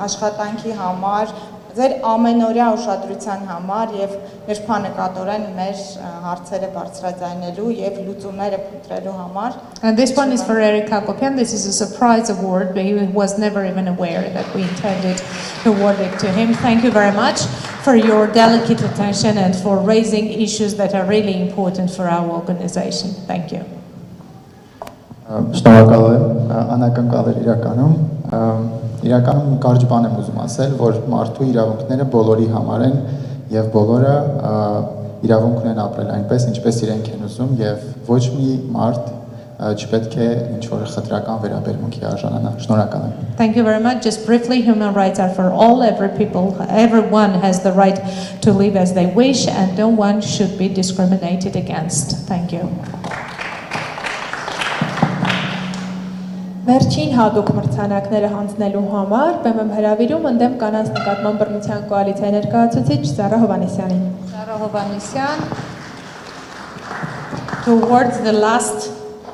աշխատանքի համար, ձեր ամենօրյա ուշադրության համար եւ նրբանկատորեն մեր հարցերը բարձրաձայնելու եւ լուծումները փնտրելու համար. And this one is for Eric Hacopyan. This is a surprise award, but he was never even aware that we intended to award it to him. Thank you very much for your delicate attention and for raising issues that are really important for our organization. Thank you. Շնորհակալ եմ, անակնկալ էր իրականում կարճ բան եմ ուզում ասել, որ մարդու իրավունքները բոլորի համար են եւ բոլորը իրավունք ունեն ապրել այնպես, ինչպես իրենք են ուզում եւ ոչ մի մարդ չպետք է ինչ-որ խտրական վերաբերմունքի արժանանա. Շնորհակալ եմ. Thank you very much. Just briefly, human rights are for all, everyone has the right to live as they wish, and no one should be discriminated against. Thank you. Վերջին հատուկ մրցանակները հանձնելու համար բեմ եմ հրավիրում ընդդեմ կանանց նկատմամբ բռնության կոալիցիայի ներկայացուցիչ Զարա Հովհաննիսյանին. Zara Hovanesyan to award the last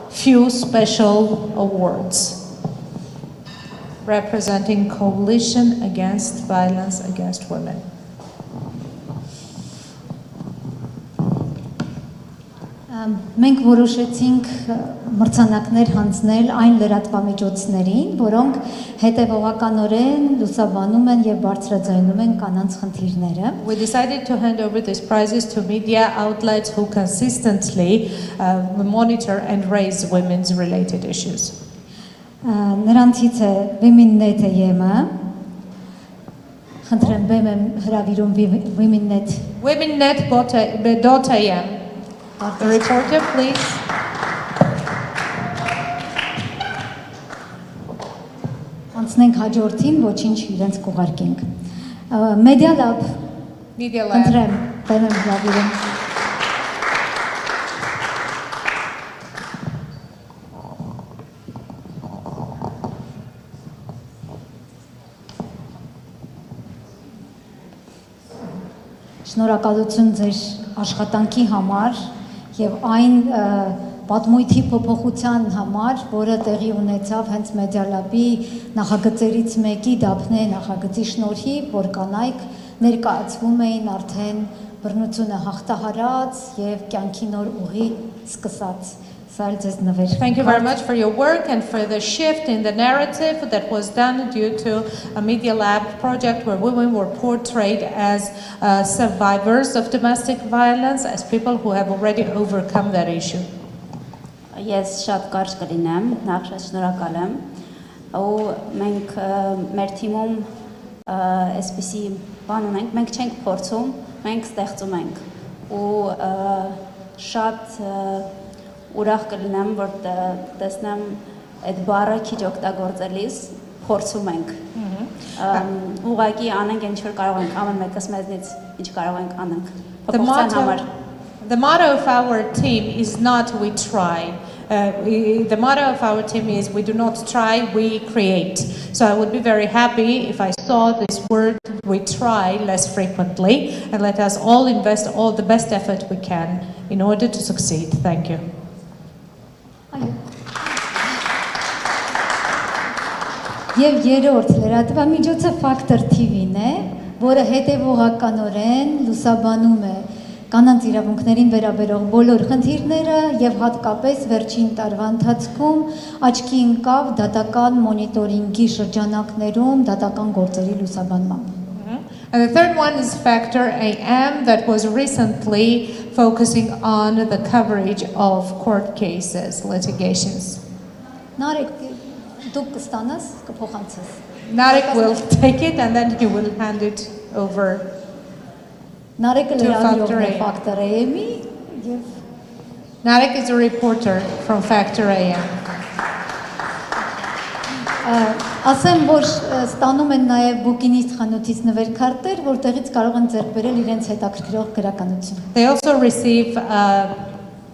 few special awards representing Coalition Against Violence Against Women. Մենք որոշեցինք մրցանակներ հանձնել այն լրատվամիջոցներին, որոնք հետևողականորեն լուսաբանում են եւ բարձրաձայնում են կանանց խնդիրները։ We decided to hand over these prizes to media outlets who consistently monitor and raise women's related issues. Նրանցից է Women.net-ը, խնդրեմ բեմ եմ հրավիրում Women.net. Women.net.am. The reporter, please. Անցնենք հաջորդին, ոչինչ իրենց կուղարկենք։ Media Lab. Խնդրեմ, բեմ եմ հրավիրում։ Շնորհակալություն ձեր աշխատանքի համար եւ այն պատմույթի փոփոխության համար, որը տեղի ունեցավ հենց Media Lab-ի նախագծերից մեկի Դափնե նախագծի շնորհիվ, որ կանայք ներկայացվում էին արդեն բռնությունը հաղթահարած եւ կյանքի նոր ուղի սկսած։ Thank you very much for your work and for the shift in the narrative that was done due to a Media Lab project where women were portrayed as survivors of domestic violence, as people who have already overcome that issue. Ես շատ կարճ կլինեմ, նախ շնորհակալ եմ, ու մենք մեր թիմում այսպիսի բան ունենք, մենք չենք փորձում, մենք ստեղծում ենք, ու շատ ուրախ կլինեմ, որ տեսնեմ այդ բառը քիչ օգտագործելիս փորձում ենք։ Ուղղակի անենք ինչ որ կարող ենք, ամեն մեկս մեզնից ինչ կարող ենք անենք։ Փոփոխության համար։ The motto of our team is not we try. The motto of our team is we do not try, we create. So I would be very happy if I saw this word we try less frequently, and let us all invest all the best effort we can in order to succeed. Thank you. Եվ երրորդ լրատվամիջոցը Factor TV-ն է, որը հետևողականորեն լուսաբանում է կանանց իրավունքներին վերաբերող բոլոր խնդիրները եւ հատկապես վերջին տարվա ընթացքում աչքի ընկավ դատական մոնիտորինգի շրջանակներում դատական գործերի լուսաբանմամբ։ And the third one is Factor AM that was recently focusing on the coverage of court cases, litigations. Narek will take it and then he will hand it over to Factor AM. Narek is a reporter from Factor AM. Ասեմ, որ ստանում են նաև բուկինիստ խանութից նվերքարտեր, որտեղից կարող են ձեռք բերել իրենց հետաքրքրող գրականություն։ They also receive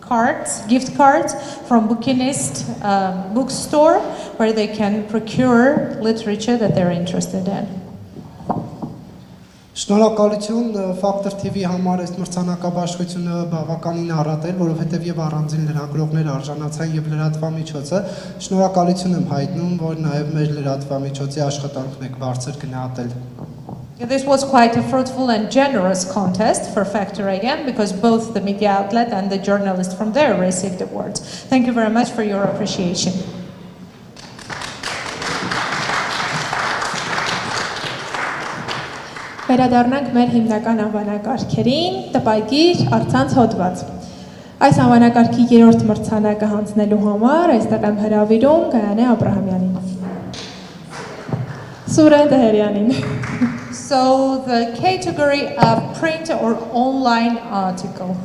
cards, gift cards from Bukinist bookstore where they can procure literature that they're interested in. Շնորհակալություն Factor TV համար այս մրցանակաբաշխությունը բավականին առատ էր, որովհետև եւ առանձին լրագրողներ արժանացան եւ լրատվամիջոցը շնորհակալություն եմ հայտնում, որ նաեւ մեր լրատվամիջոցի աշխատանքն եք բարձր գնահատել։ This was quite a fruitful and generous contest for Factor AM because both the media outlet and the journalist from there received awards. Thank you very much for your appreciation. Վերադառնանք մեր հիմնական անվանակարգերին, տպայգիր, առցանց հոդված։ Այս անվանակարգի երրորդ մրցանակը հանձնելու համար այստեղ եմ հրավիրում Գայանե Աբրահամյանին։ Սուրեն Դեհերյանին։ So the category of print or online article.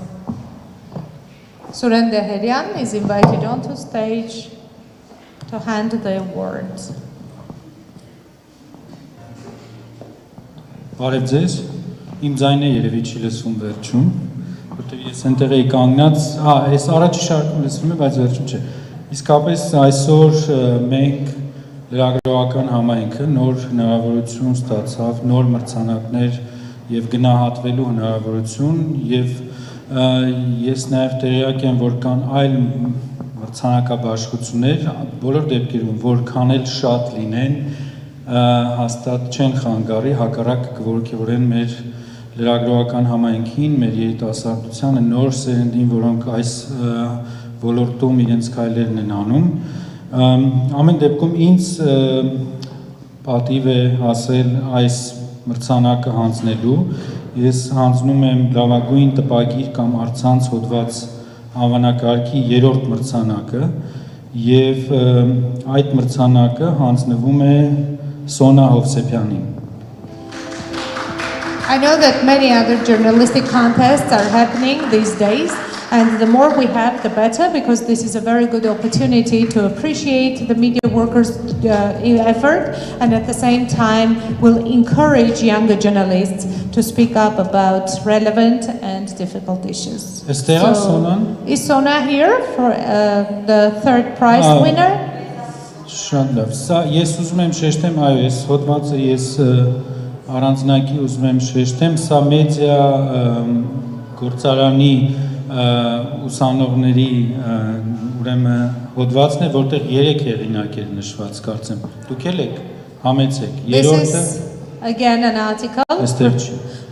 Suren Deheryan is invited onto stage to hand the awards. Բարև ձեզ, իմ ձայնը երևի չի լսվում վերջում, որտեղ ես այնտեղ էի կանգնած, այս առաջի շարքում լսվում է, բայց վերջում չէ։ Իսկապես այսօր մենք լրագրողական համայնքը նոր հնարավորություն ստացավ, նոր մրցանակներ եւ գնահատվելու հնարավորություն եւ ես նաեւ տեղյակ եմ, որ կան այլ մրցանակաբաշխություններ, բոլոր դեպքերում որքան էլ շատ լինեն, հաստատ չեն խանգարի, հակառակ կողքեվորեն մեր լրագրողական համայնքին, մեր երիտասարդությանը, նոր սերնդին, որոնք այս ոլորտում իրենց քայլերն են անում։ Ամեն դեպքում ինձ պատիվ է հասել այս մրցանակը հանձնելու։ Ես հանձնում եմ լավագույն տպագիր կամ առցանց հոդված անվանակարգի 3-րդ մրցանակը եւ այդ մրցանակը հանձնվում է Սոնա Հովսեփյանին։ I know that many other journalistic contests are happening these days, and the more we have, the better, because this is a very good opportunity to appreciate the media workers' effort, and at the same time will encourage younger journalists to speak up about relevant and difficult issues. Is Sona here for the third prize winner? Շատ լավ։ Սա ես ուզում եմ շեշտեմ, այո, ես հոդվածը ես առանձնակի ուզում եմ շեշտեմ, սա մեդիա գործարանի ուսանողների ուրեմն հոդվածն է, որտեղ 3 հեղինակեր նշված կարծեմ։ Դուք էլ եք, համեցեք։ This is again an article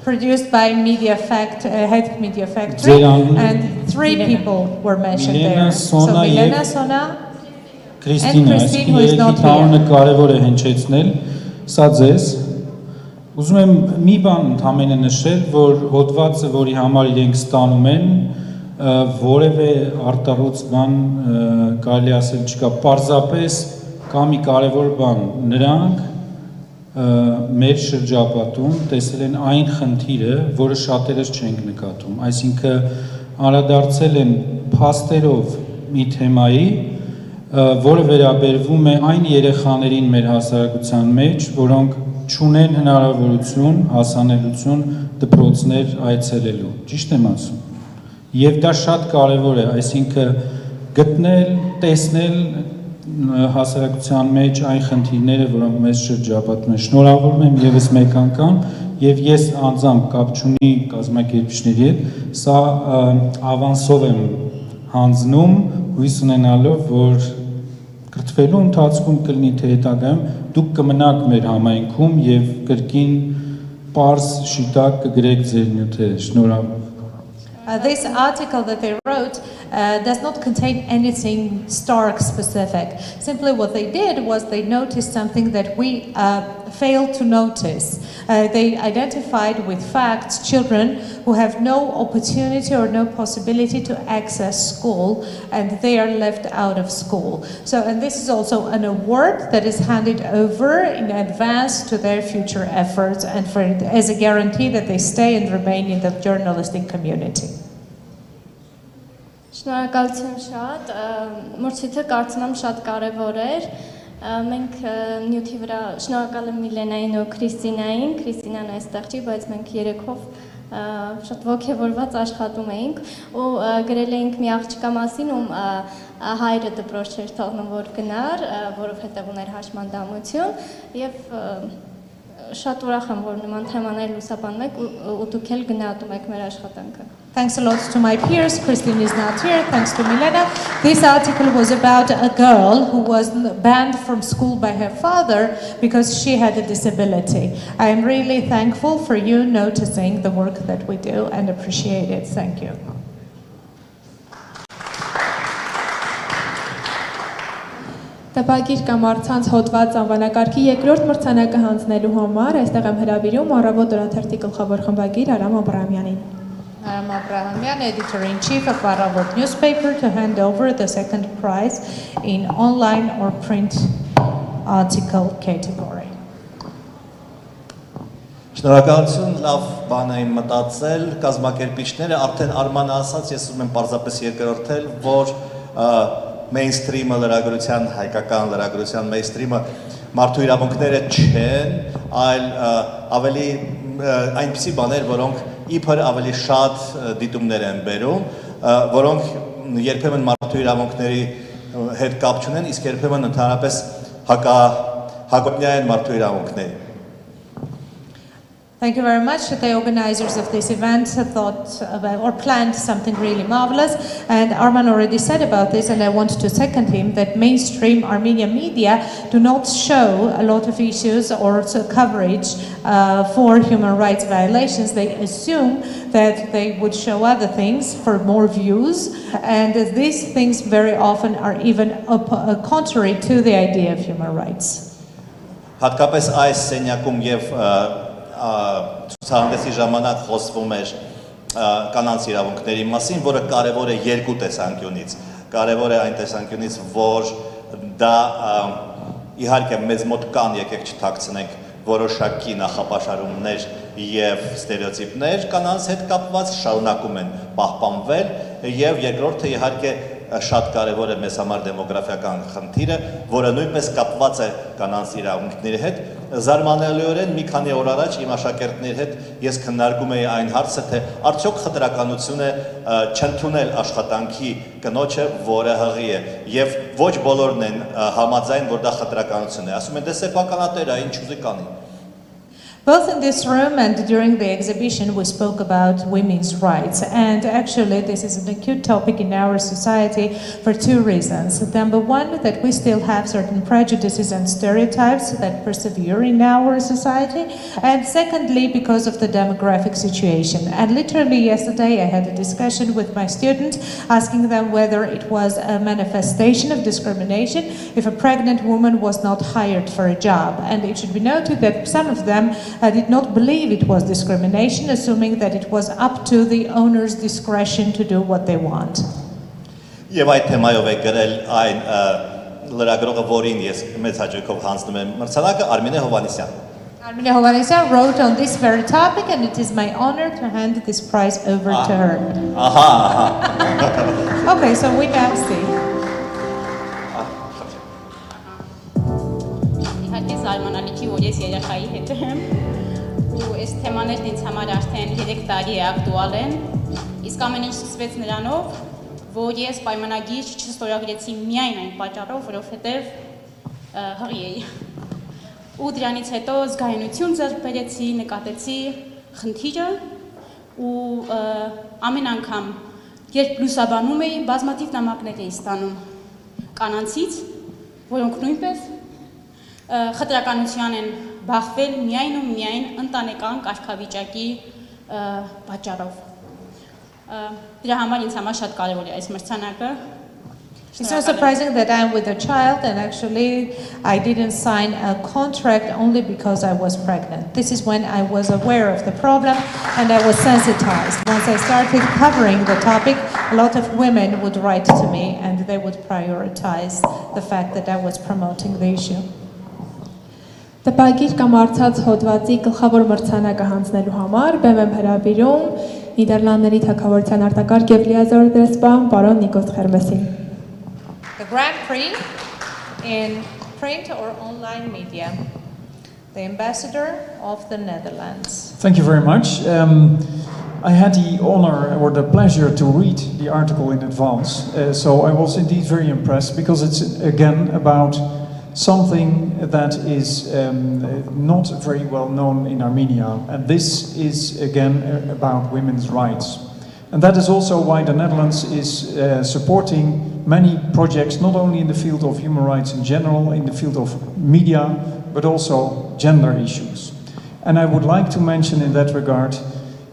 produced by Head Media Factory, and 3 people were mentioned there. So Milena, Sona, Քրիստինա, այսինքն երեքի տանը կարևոր է հնչեցնել, սա ձեզ։ Ուզում եմ մի բան ընդհանրապես նշել, որ հոդվածը, որի համար իրենք ստանում են, որևէ արտառոց բան կարելի ասել չկա, պարզապես կա մի կարևոր բան, նրանք մեր շրջապատում տեսել են այն խնդիրը, որը շատերս չենք նկատում, այսինքն անդրադարձել են փաստերով մի թեմայի, որը վերաբերվում է այն երեխաներին մեր հասարակության մեջ, որոնք չունեն հնարավորություն, հասանելիություն դպրոցներ այցելելու, ճիշտ եմ ասում։ Եվ դա շատ կարևոր է, այսինքն գտնել, տեսնել հասարակության մեջ այն խնդիրները, որոնք մեզ շրջապատում են։ Շնորհավորում եմ եւս մեկ անգամ, եւ ես անձամբ կապ չունի կազմակերպիչների հետ, սա ավանսով եմ հանձնում, հույս ունենալով, որ կրթվելու ընթացքում կլինի թե հետագայում դուք կմնաք մեր համայնքում եւ կրկին պարզ շիտակ կգրեք ձեր նյութերը։ Շնորհավորում։ This article that they wrote does not contain anything stark specific. Simply what they did was they noticed something that we failed to notice. They identified with facts children who have no opportunity or no possibility to access school, and they are left out of school. And this is also an award that is handed over in advance to their future efforts and as a guarantee that they stay and remain in the journalistic community. Շնորհակալություն շատ, մրցույթը կարծում եմ շատ կարևոր էր։ Մենք նյութի վրա շնորհակալ եմ Միլենային ու Քրիստինային, Քրիստինան այստեղ չի, բայց մենք երեքով շատ ոգևորված աշխատում էինք ու գրել էինք մի աղջկա մասին, ում հայրը դպրոց չէր թողնում որ գնար, որովհետև ուներ հաշմանդամություն եւ շատ ուրախ եմ որ նման թեմաներ լուսաբանում եք ու դուք էլ գնահատում եք մեր աշխատանքը։ Thanks a lot to my peers. Christine is not here. Thanks to Milena. This article was about a girl who was banned from school by her father because she had a disability. I am really thankful for you noticing the work that we do and appreciate it. Thank you. Տպագիր կամ առցանց հոդված անվանակարգի 2-րդ մրցանակը հանձնելու համար այստեղ եմ հրավիրում Առավոտ օրաթերթի գլխավոր խմբագիր Արամ Աբրահամյանին։ Aram Abrahamian, editor-in-chief of Aravot newspaper, to hand over the second prize in online or print article category. Շնորհակալություն, լավ բան եմ մտածել, կազմակերպիչները արդեն Արմանը ասաց, ես ուզում եմ պարզապես երկրորդել, որ mainstream-ը լրագրության, հայկական լրագրության mainstream-ը մարդու իրավունքները չեն, այլ ավելի այնպիսի բաներ, որոնք իբր ավելի շատ դիտումներ են բերում, որոնք երբեմն մարդու իրավունքների հետ կապ չունեն, իսկ երբեմն ընդհանրապես հակոտնյա են մարդու իրավունքների։ Thank you very much. The organizers of this event thought about or planned something really marvelous, and Arman already said about this, and I want to second him, that mainstream Armenian media do not show a lot of issues or coverage for human rights violations. They assume that they would show other things for more views, and these things very often are even contrary to the idea of human rights. Հատկապես այս սենյակում եւ ցուցահանդեսի ժամանակ խոսվում էր կանանց իրավունքների մասին, որը կարևոր է երկու տեսանկյունից։ Կարևոր է այն տեսանկյունից, որ դա իհարկե մեզ մոտ կան, եկեք չթաքցնենք, որոշակի նախապաշարումներ եւ ստերեոտիպներ կանանց հետ կապված շարունակում են պահպանվել, եւ երկրորդը իհարկե շատ կարևոր է մեզ համար դեմոգրաֆիական խնդիրը, որը նույնպես կապված է կանանց իրավունքների հետ։ Զարմանալիորեն մի քանի օր առաջ իմ աշակերտների հետ ես քննարկում էի այն հարցը, թե արդյոք խտրականություն է չընդունել աշխատանքի կնոջը, որը հղի է, եւ ոչ բոլորն են համաձայն, որ դա խտրականություն է։ Ասում են, դե սեփականատեր է, ինչ ուզի կանի։ Both in this room and during the exhibition, we spoke about women's rights. And actually, this is an acute topic in our society for two reasons. Number one, that we still have certain prejudices and stereotypes that persevere in our society. And secondly, because of the demographic situation. And literally yesterday, I had a discussion with my students, asking them whether it was a manifestation of discrimination if a pregnant woman was not hired for a job. And it should be noted that some of them did not believe it was discrimination, assuming that it was up to the owner's discretion to do what they want. Եվ այդ թեմայով է գրել այն լրագրողը, որին ես մեծ հաճույքով հանձնում եմ մրցանակը, Արմինե Հովհաննիսյան. Armine Hovanesyan wrote on this very topic, and it is my honor to hand this prize over to her. Okay, so we now see. Զարմանալի չի, որ ես երեխայի հետ եմ ու այս թեմաներն ինձ համար արդեն 3 տարի է ակտուալ են, իսկ ամեն ինչ սկսվեց նրանով, որ ես պայմանագիր չստորագրեցի միայն այն պատճառով, որովհետև հղի էի ու դրանից հետո զգայունություն ձեռք բերեցի, նկատեցի խնդիրը ու ամեն անգամ երբ լուսաբանում էի, բազմաթիվ նամակներ էի ստանում կանանցից, որոնք նույնպես խտրականության են բախվել միայն ու միայն ընտանեկան կարգավիճակի պատճառով։ Դրա համար ինձ համար շատ կարևոր է այս մրցանակը։ It's not surprising that I'm with a child, and actually I didn't sign a contract only because I was pregnant. This is when I was aware of the problem and I was sensitized. Once I started covering the topic, a lot of women would write to me and they would prioritize the fact that I was promoting the issue. Տպագիր կամ արծած հոդվածի գլխավոր մրցանակը հանձնելու համար բեմ եմ հրավիրում Նիդերլանդների թագավորության արտակարգ եւ լիազոր դեսպան պարոն Նիկոս Խերմեսին. The Grand Prix in print or online media. The ambassador of the Netherlands. Thank you very much. I had the honor or the pleasure to read the article in advance, so I was indeed very impressed because it's again about something that is not very well known in Armenia, and this is again about women's rights. And that is also why the Netherlands is supporting many projects, not only in the field of human rights in general, in the field of media, but also gender issues. And I would like to mention in that regard,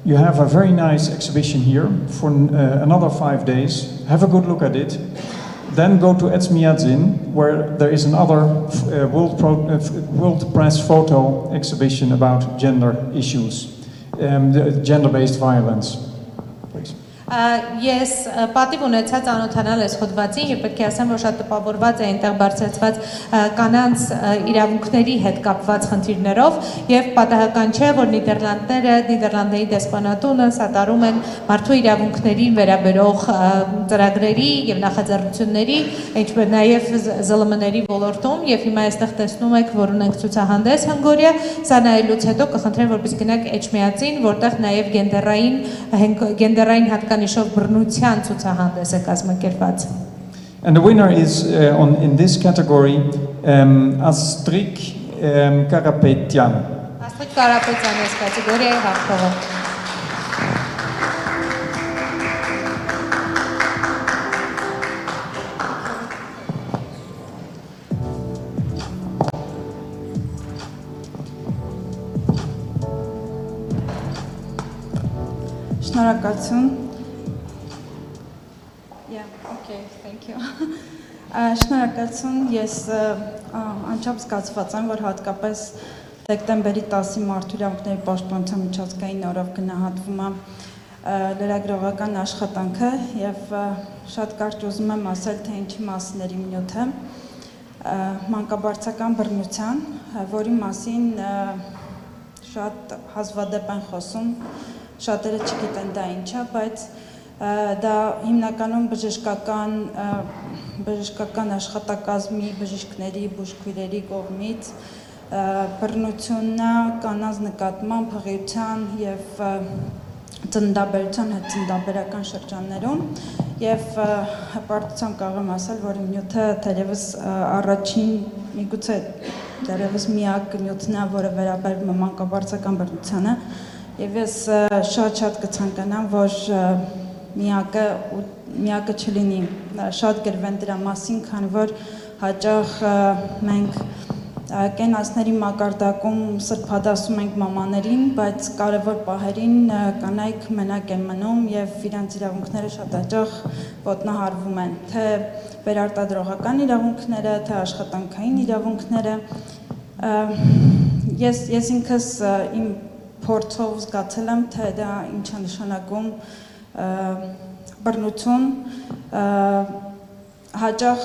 you have a very nice exhibition here for another 5 days. Have a good look at it. Then go to Etmiadzin, where there is another world press photo exhibition about gender issues, gender-based violence. Please. Ես պատիվ ունեցա ծանոթանալ այս հոդվածին եւ պետք է ասեմ, որ շատ տպավորված է այնտեղ բարձրացված կանանց իրավունքների հետ կապված խնդիրներով եւ պատահական չէ, որ Նիդերլանդների դեսպանատունը սատարում են մարդու իրավունքներին վերաբերող ծրագրերի եւ նախաձեռնությունների, ինչպես նաեւ ԶԼՄ-ների ոլորտում եւ հիմա այստեղ տեսնում եք, որ ունենք ցուցահանդես հնգորյա, սա նայելուց հետո կխնդրեմ, որպեսզի գնաք Էջմիածին, որտեղ նաեւ գենդերային հատկանիշով բռնության ցուցահանդես է կազմակերպված։ And the winner is in this category Astrid Karapetyan. Աստղիկ Կարապետյանի այս կատեգորիայի հաղթողը։ Շնորհակալություն։ Okay, thank you. Շնորհակալություն, ես անչափ զգացված եմ, որ հատկապես դեկտեմբերի 10-ի մարդու իրավունքների պաշտպանության միջազգային օրով գնահատվում է լրագրողական աշխատանքը եւ շատ կարճ ուզում եմ ասել, թե ինչի մասին է իմ նյութը, մանկաբարձական բռնության, որի մասին շատ հազվադեպ են խոսում, շատերը չգիտեն դա ինչ է, բայց դա հիմնականում բժշկական աշխատակազմի, բժիշկների, բուժքույրերի կողմից բռնությունն է կանանց նկատմամբ հղիության եւ ծննդաբերության հետ ծննդաբերական շրջաններում եւ հպարտությամբ կարող եմ ասել, որ իմ նյութը թերևս առաջին միգուցե դեռևս միակ նյութն է, որը վերաբերում է մանկաբարձական բռնությանը եւ ես շատ կցանկանամ, որ միակը չլինի, շատ գրվեն դրա մասին, քանի որ հաճախ մենք կենացների մակարդակում սրբադասում ենք մամաներին, բայց կարևոր պահերին կանայք մենակ են մնում եւ իրենց իրավունքները շատ հաճախ ոտնահարվում են, թե վերարտադրողական իրավունքները, թե աշխատանքային իրավունքները։ Ես ինքս իմ փորձով զգացել եմ, թե դա ինչ է նշանակում բռնություն, հաճախ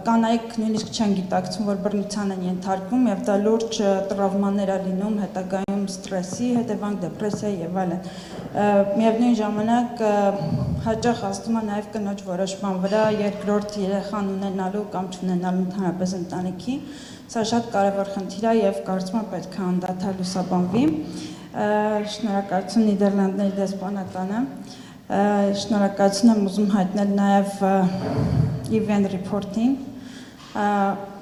կանայք նույնիսկ չեն գիտակցում, որ բռնության են ենթարկվում եւ դա լուրջ տրավմաներ է լինում, հետագայում ստրեսի, հետևանք դեպրեսիայի եւ այլն։ Միևնույն ժամանակ հաճախ ազդում է նաեւ կնոջ որոշման վրա երկրորդ երեխան ունենալու կամ չունենալու ընդհանրապես ընտանիքի։ Սա շատ կարևոր խնդիր է եւ կարծում եմ պետք է անդադար լուսաբանվի։ Շնորհակալություն Նիդերլանդների դեսպանատանը։ Շնորհակալություն եմ ուզում հայտնել նաև event report-ին,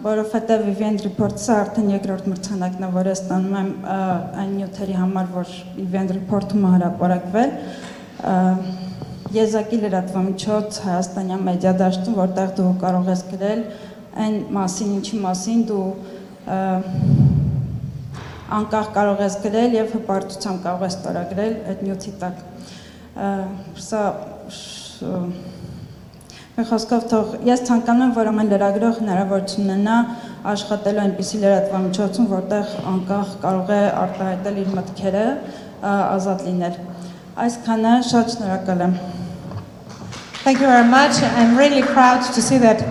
որովհետև event report-ը արդեն երկրորդ մրցանակն է, որը ստանում եմ այն նյութերի համար, որ event report-ում հրապարակվել։ Եզակի լրատվամիջոց հայաստանյան մեդիա դաշտում, որտեղ դու կարող ես գրել այն մասին, ինչի մասին դու անկախ կարող ես գրել եւ հպարտությամբ կարող ես ստորագրել այդ նյութի տակ։ Սա մի խոսքով թող ես ցանկանում եմ, որ ամեն լրագրող հնարավորություն ունենա աշխատելու այնպիսի լրատվամիջոցում, որտեղ անկախ կարող է արտահայտել իր մտքերը, ազատ լինել։ Այսքանը, շատ շնորհակալ եմ։ Thank you very much. I'm really proud to see that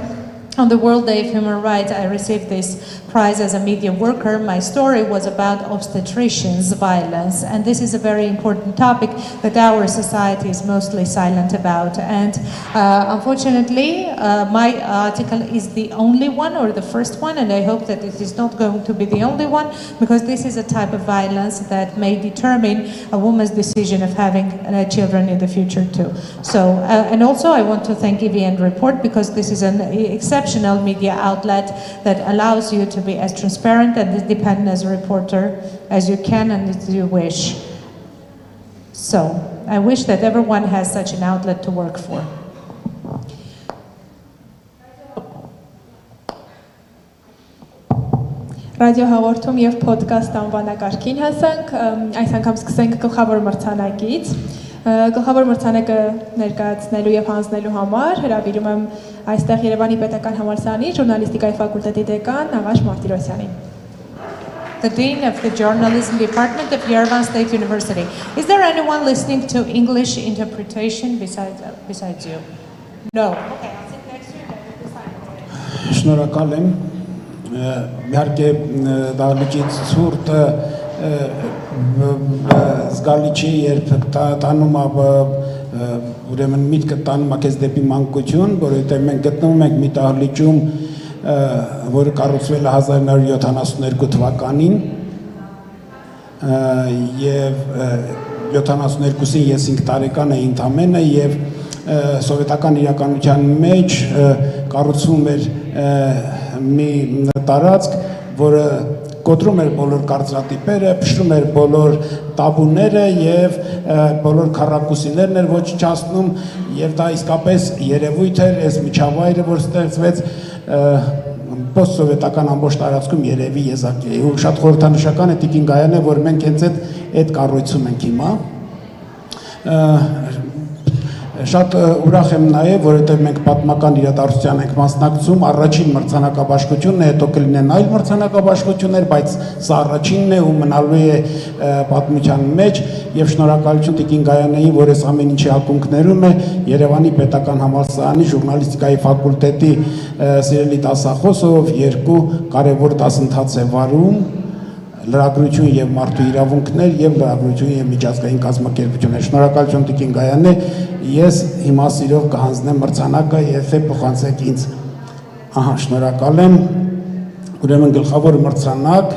on the World Day of Human Rights, I received this prize as a media worker. My story was about obstetricians' violence, and this is a very important topic that our society is mostly silent about. And unfortunately, my article is the only one or the first one, and I hope that it is not going to be the only one, because this is a type of violence that may determine a woman's decision of having children in the future too. So, and also I want to thank EVN Report, because this is an exceptional media outlet that allows you to be as transparent and independent as a reporter as you can and as you wish. So, I wish that everyone has such an outlet to work for. Ռադիո հաղորդում եւ ոդկաստ անվանակարգին հասանք, այս անգամ սկսենք գլխավոր մրցանակից։ Գլխավոր մրցանակը ներկայացնելու եւ հանձնելու համար հրավիրում եմ այստեղ Երևանի պետական համալսարանի ժուրնալիստիկայի ֆակուլտետի դեկան Աղաշ Մարտիրոսյանին. The Dean of the Journalism Department of Yerevan State University. Is there anyone listening to English interpretation besides you? No. Okay, I'll sit next to you. Շնորհակալ եմ։ Իհարկե դահլիճից ցուրտ զգալի չի, երբ տանում ուրեմն միտքը տանում է քեզ դեպի մանկություն, որովհետև մենք գտնվում ենք մի դահլիճում, որը կառուցվել է 1972 թվականին եւ 72-ին ես 5 տարեկան էի ընդամենը եւ սովետական իրականության մեջ կառուցվում էր մի տարածք, որը կոտրում էր բոլոր կարծրատիպերը, փշրում էր բոլոր տաբուները եւ բոլոր քառակուսիներն էր ոչնչացնում եւ դա իսկապես երևույթ էր, այս միջավայրը, որ ստեղծվեց post-սովետական ամբողջ տարածքում երևի եզակի է։ Ու շատ խորհրդանշական է Տիկին Գայանե, որ մենք հենց այդ կառույցում ենք հիմա։ Շատ ուրախ եմ նաև, որովհետև մենք պատմական իրադարձության ենք մասնակցում, առաջին մրցանակաբաշխությունն է, հետո կլինեն այլ մրցանակաբաշխություններ, բայց սա առաջինն է ու մնալու է պատմության մեջ եւ շնորհակալություն Տիկին Գայանեին, որ այս ամեն ինչի ակունքներում է, Երևանի պետական համալսարանի ժուրնալիստիկայի ֆակուլտետի սիրելի դասախոսով երկու կարևոր դասընթաց է վարում, լրագրություն եւ մարդու իրավունքներ եւ լրագրություն եւ միջազգային կազմակերպություններ։ Շնորհակալություն Տիկին Գայանե, ես հիմա սիրով կհանձնեմ մրցանակը եւ թե փոխանցեք ինձ։ Ահա, շնորհակալ եմ։ Ուրեմն գլխավոր մրցանակ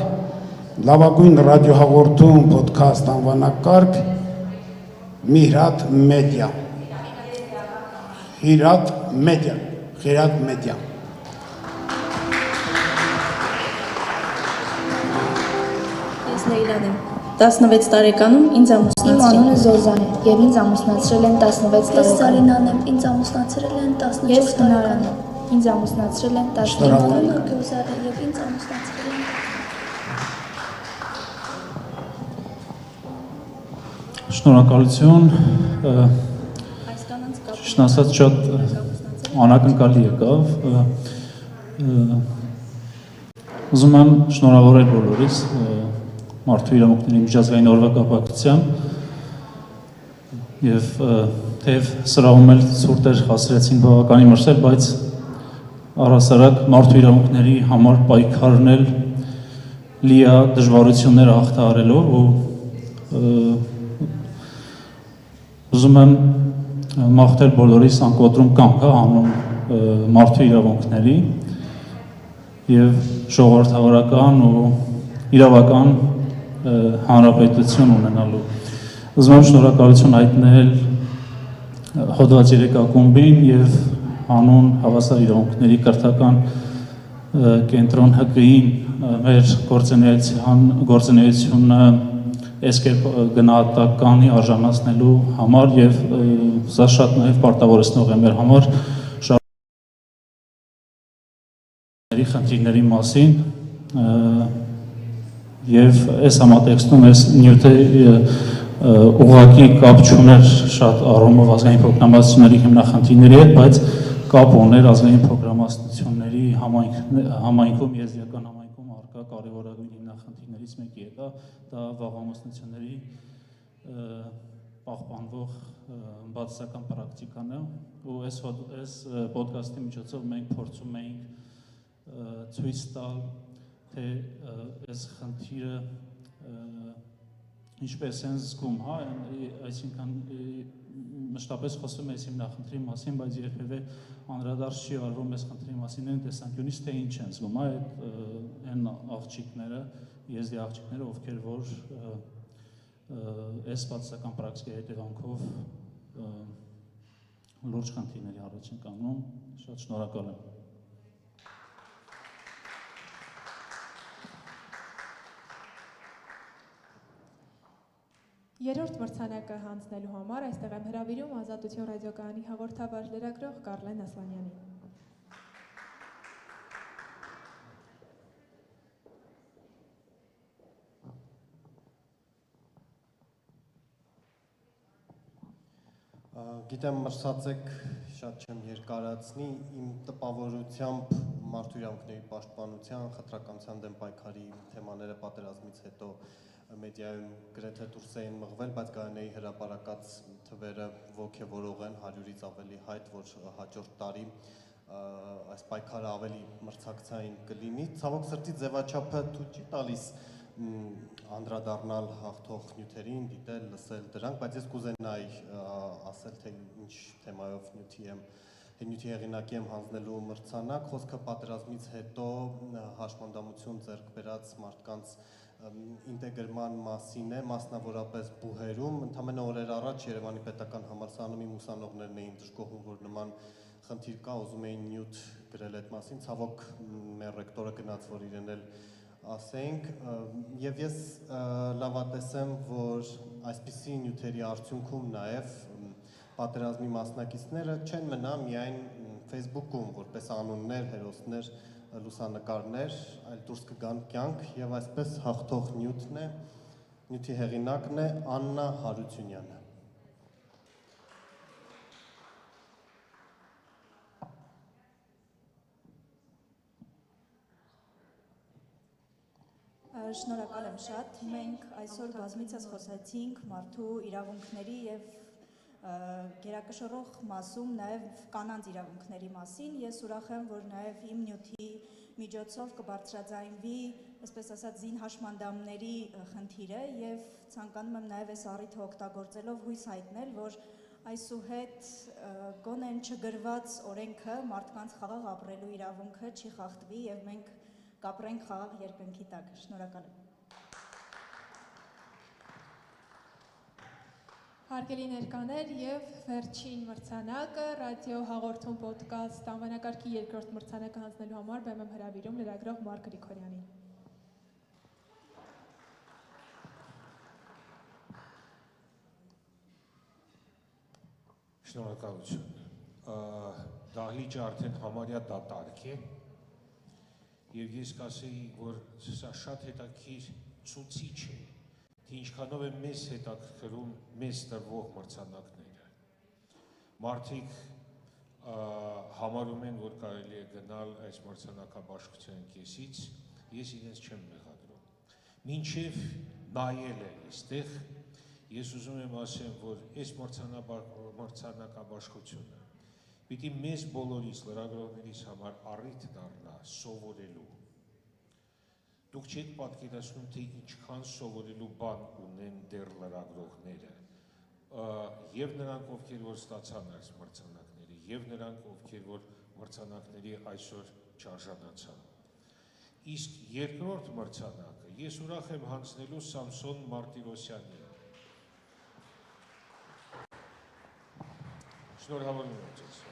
լավագույն ռադիոհաղորդում ոդքասթ անվանակարգ Միրատ մեդիա։ Խիրատ մեդիա։ Լեյլան եմ։ 16 տարեկանում ինձ ամուսնացրել։ Իմ անունը Զոզան է եւ ինձ ամուսնացրել են 16 տարեկանում։ Ես Սարինան եմ, ինձ ամուսնացրել են 14 տարեկանում։ Ինձ ամուսնացրել են 15 տարեկանում։ Գյուզարը եւ ինձ ամուսնացրել են։ Շնորհակալություն։ Ճիշտ ասած շատ անակնկալի եկավ։ Ուզում եմ շնորհավորել բոլորիս մարդու իրավունքների միջազգային օրվա կապակցությամբ եւ թեև սրահում էլ ցուրտեր հասրեցին բավականին մրսել, բայց առհասարակ մարդու իրավունքների համար պայքարն էլ լի է դժվարությունները հաղթահարելով ու ուզում եմ մաղթել բոլորիս անկոտրում կամքը հանուն մարդու իրավունքների եւ ժողովրդավարական ու իրավական հանրապետություն ունենալու։ Ուզում եմ շնորհակալություն հայտնել հոդված 3 ակումբին եւ հանուն Հավաստի իրավունքների կրթական կենտրոն ՀՀ-ին մեր գործունեությունը այսքեփ գնահատականի արժանացնելու համար եւ սա շատ նաեւ պարտավորեցնող է մեր համար խնդիրների մասին եւ այս համատեքստում այս նյութը ուղղակի կապ չուներ շատ առումով ազգային փոքրամասնությունների հիմնախնդիրների հետ, բայց կապ ուներ ազգային փոքրամասնությունների համայնքում, եզրական համայնքում առկա կարևորագույն հիմնախնդիրներից մեկի է դա վաղամասնությունների պահպանվող բացասական պրակտիկան է ու այս ոդկասթի միջոցով մենք փորձում էինք ցույց տալ թե այս խնդիրը ինչպես են զգում, հա, այսինքն մշտապես խոսում է այս հիմնախնդրի մասին, բայց երբևէ անդրադարձ չի արվում այս խնդրի մասին այն տեսանկյունից, թե ինչ են զգում, հա, այն աղջիկները, եզդի աղջիկները, ովքեր որ այս բացասական պրակտիկայի հետևանքով լուրջ խնդիրների առաջ են կանգնում, շատ շնորհակալ եմ։ Երրորդ մրցանակը հանձնելու համար այստեղ եմ հրավիրում Ազատություն ռադիոկայանի հաղորդավար լրագրող Կարլեն Ասլանյանին։ Գիտեմ մրցած եք, շատ չեմ երկարացնի, իմ տպավորությամբ մարդու իրավունքների պաշտպանության, խտրականության դեմ պայքարի թեմաները պատերազմից հետո մեդիայում գրեթե դուրս էին մղվել, բայց Գայանեի հրապարակած թվերը ոգևորող են, 100-ից ավելի հայտ, որ հաջորդ տարի այս պայքարը ավելի մրցակցային կլինի։ Ցավոք սրտի ձևաչափը թույլ չի տալիս անդրադառնալ հաղթող նյութերին, դիտել, լսել դրանք, բայց ես կուզենայի ասել, թե ինչ թեմայով նյութի հեղինակի եմ հանձնելու մրցանակ, խոսքը պատերազմից հետո հաշմանդամություն ձեռք բերած մարդկանց ինտեգրման մասին է, մասնավորապես բուհերում, ընդամենը օրեր առաջ Երևանի պետական համալսարանում իմ ուսանողներն էին դժգոհում, որ նման խնդիր կա, ուզում էին նյութ գրել այդ մասին, ցավոք մեր ռեկտորը գնաց, որ իրեն էլ ասենք, եւ ես լավատես եմ, որ այսպիսի նյութերի արդյունքում նաեւ պատերազմի մասնակիցները չեն մնա միայն Facebook-ում որպես անուններ, հերոսներ, լուսանկարներ, այլ դուրս կգան կյանք եւ այսպես հաղթող նյութի հեղինակն է Աննա Հարությունյանը։ Շնորհակալ եմ շատ։ Մենք այսօր բազմիցս խոսեցինք մարդու իրավունքների եւ գերակշռող մասում նաեւ կանանց իրավունքների մասին։ Ես ուրախ եմ, որ նաեւ իմ նյութի միջոցով կբարձրաձայնվի, այսպես ասած, զին հաշմանդամների խնդիրը եւ ցանկանում եմ նաեւ այս առիթը օգտագործելով հույս հայտնել, որ այսուհետ գոնեն չգրված օրենքը մարդկանց խաղաղ ապրելու իրավունքը չի խախտվի եւ մենք կապրենք խաղաղ երկնքի տակ։ Շնորհակալ եմ։ Հարգելի ներկաներ եւ վերջին մրցանակը ռադիո հաղորդում ոդկաստ անվանակարգի երկրորդ մրցանակը հանձնելու համար բեմ եմ հրավիրում լրագրող Մարկ Գրիգորյանին։ Շնորհակալություն։ Դահլիճը արդեն համարյա դատարկ է եւ ես կասեի, որ սա շատ հետաքրքիր ցուցիչ է, թե ինչքանով է մեզ հետաքրքրում մեզ տրվող մրցանակները։ Մարդիկ համարում են, որ կարելի է գնալ այս մրցանակաբաշխության կեսից, ես իրենց չեմ մեղադրում։ Մինչև նայել է այստեղ, ես ուզում եմ ասեմ, որ այս մրցանակաբաշխությունը պիտի մեզ բոլորիս լրագրողներիս համար առիթ դառնա սովորելու։ Դուք չեք պատկերացնում, թե ինչքան սովորելու բան ունեն դեռ լրագրողները, եւ նրանք, ովքեր որ ստացան այս մրցանակները, եւ նրանք, ովքեր որ մրցանակների այսօր չարժանացան։ Իսկ երկրորդ մրցանակը ես ուրախ եմ հանձնելու Սամսոն Մարտիրոսյանին։ Շնորհավորում եմ ձեզ։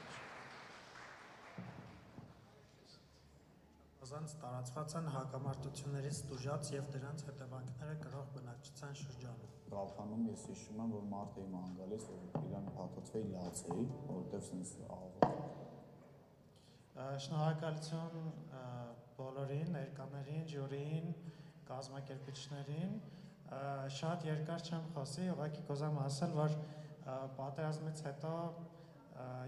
Ազանց տարածված են հակամարտություններից տուժած եւ դրանց հետևանքները կրող բնակչության շրջանում։ Գավթանում ես հիշում եմ, որ մարդ էի ման գալիս, որ իրան հատուցվեի լացեի, որովհետեւ sense Շնորհակալություն բոլորին, ներկաներին, ժյուրիին, կազմակերպիչներին։ Շատ երկար չեմ խոսի, ուղղակի կուզեմ ասել, որ պատերազմից հետո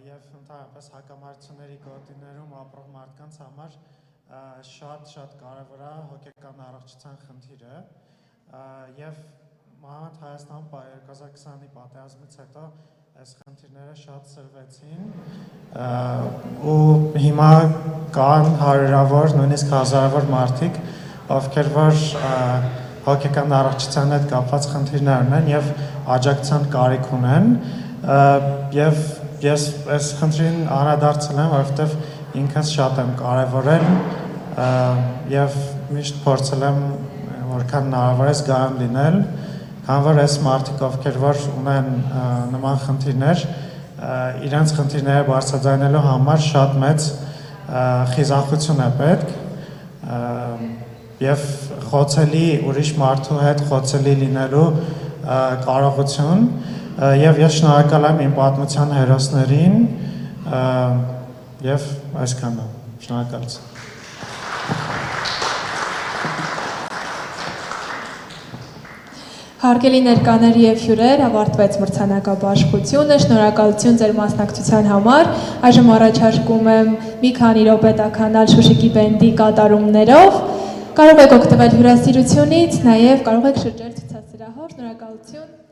եւ ընդհանրապես հակամարտությունների գոտիներում ապրող մարդկանց համար շատ կարևոր է հոգեկան առողջության խնդիրը եւ մանավանդ Հայաստանում 2020-ի պատերազմից հետո այս խնդիրները շատ սրվեցին ու հիմա կան հարյուրավոր, նույնիսկ հազարավոր մարդիկ, ովքեր որ հոգեկան առողջության հետ կապված խնդիրներ ունեն եւ աջակցության կարիք ունեն եւ ես այս խնդրին անդրադարձել եմ, որովհետեւ ինքս շատ եմ կարևորել եւ միշտ փորձել եմ որքան հնարավոր է զգայուն լինել, քանի որ այս մարդիկ, ովքեր որ ունեն նման խնդիրներ, իրենց խնդիրները բարձրաձայնելու համար շատ մեծ խիզախություն է պետք եւ խոցելի ուրիշ մարդու հետ խոցելի լինելու կարողություն եւ ես շնորհակալ եմ իմ պատմության հերոսներին եւ այսքանը շնորհակալություն։ Հարգելի ներկաներ եւ հյուրեր, ավարտվեց մրցանակաբաշխությունը, շնորհակալություն ձեր մասնակցության համար։ Այժմ առաջարկում եմ մի քանի րոպե տաքանալ Շուշիկի բենդի կատարումներով։ Կարող եք օգտվել հյուրասիրությունից, նաեւ կարող եք շրջել ցուցասրահով։ Շնորհակալություն։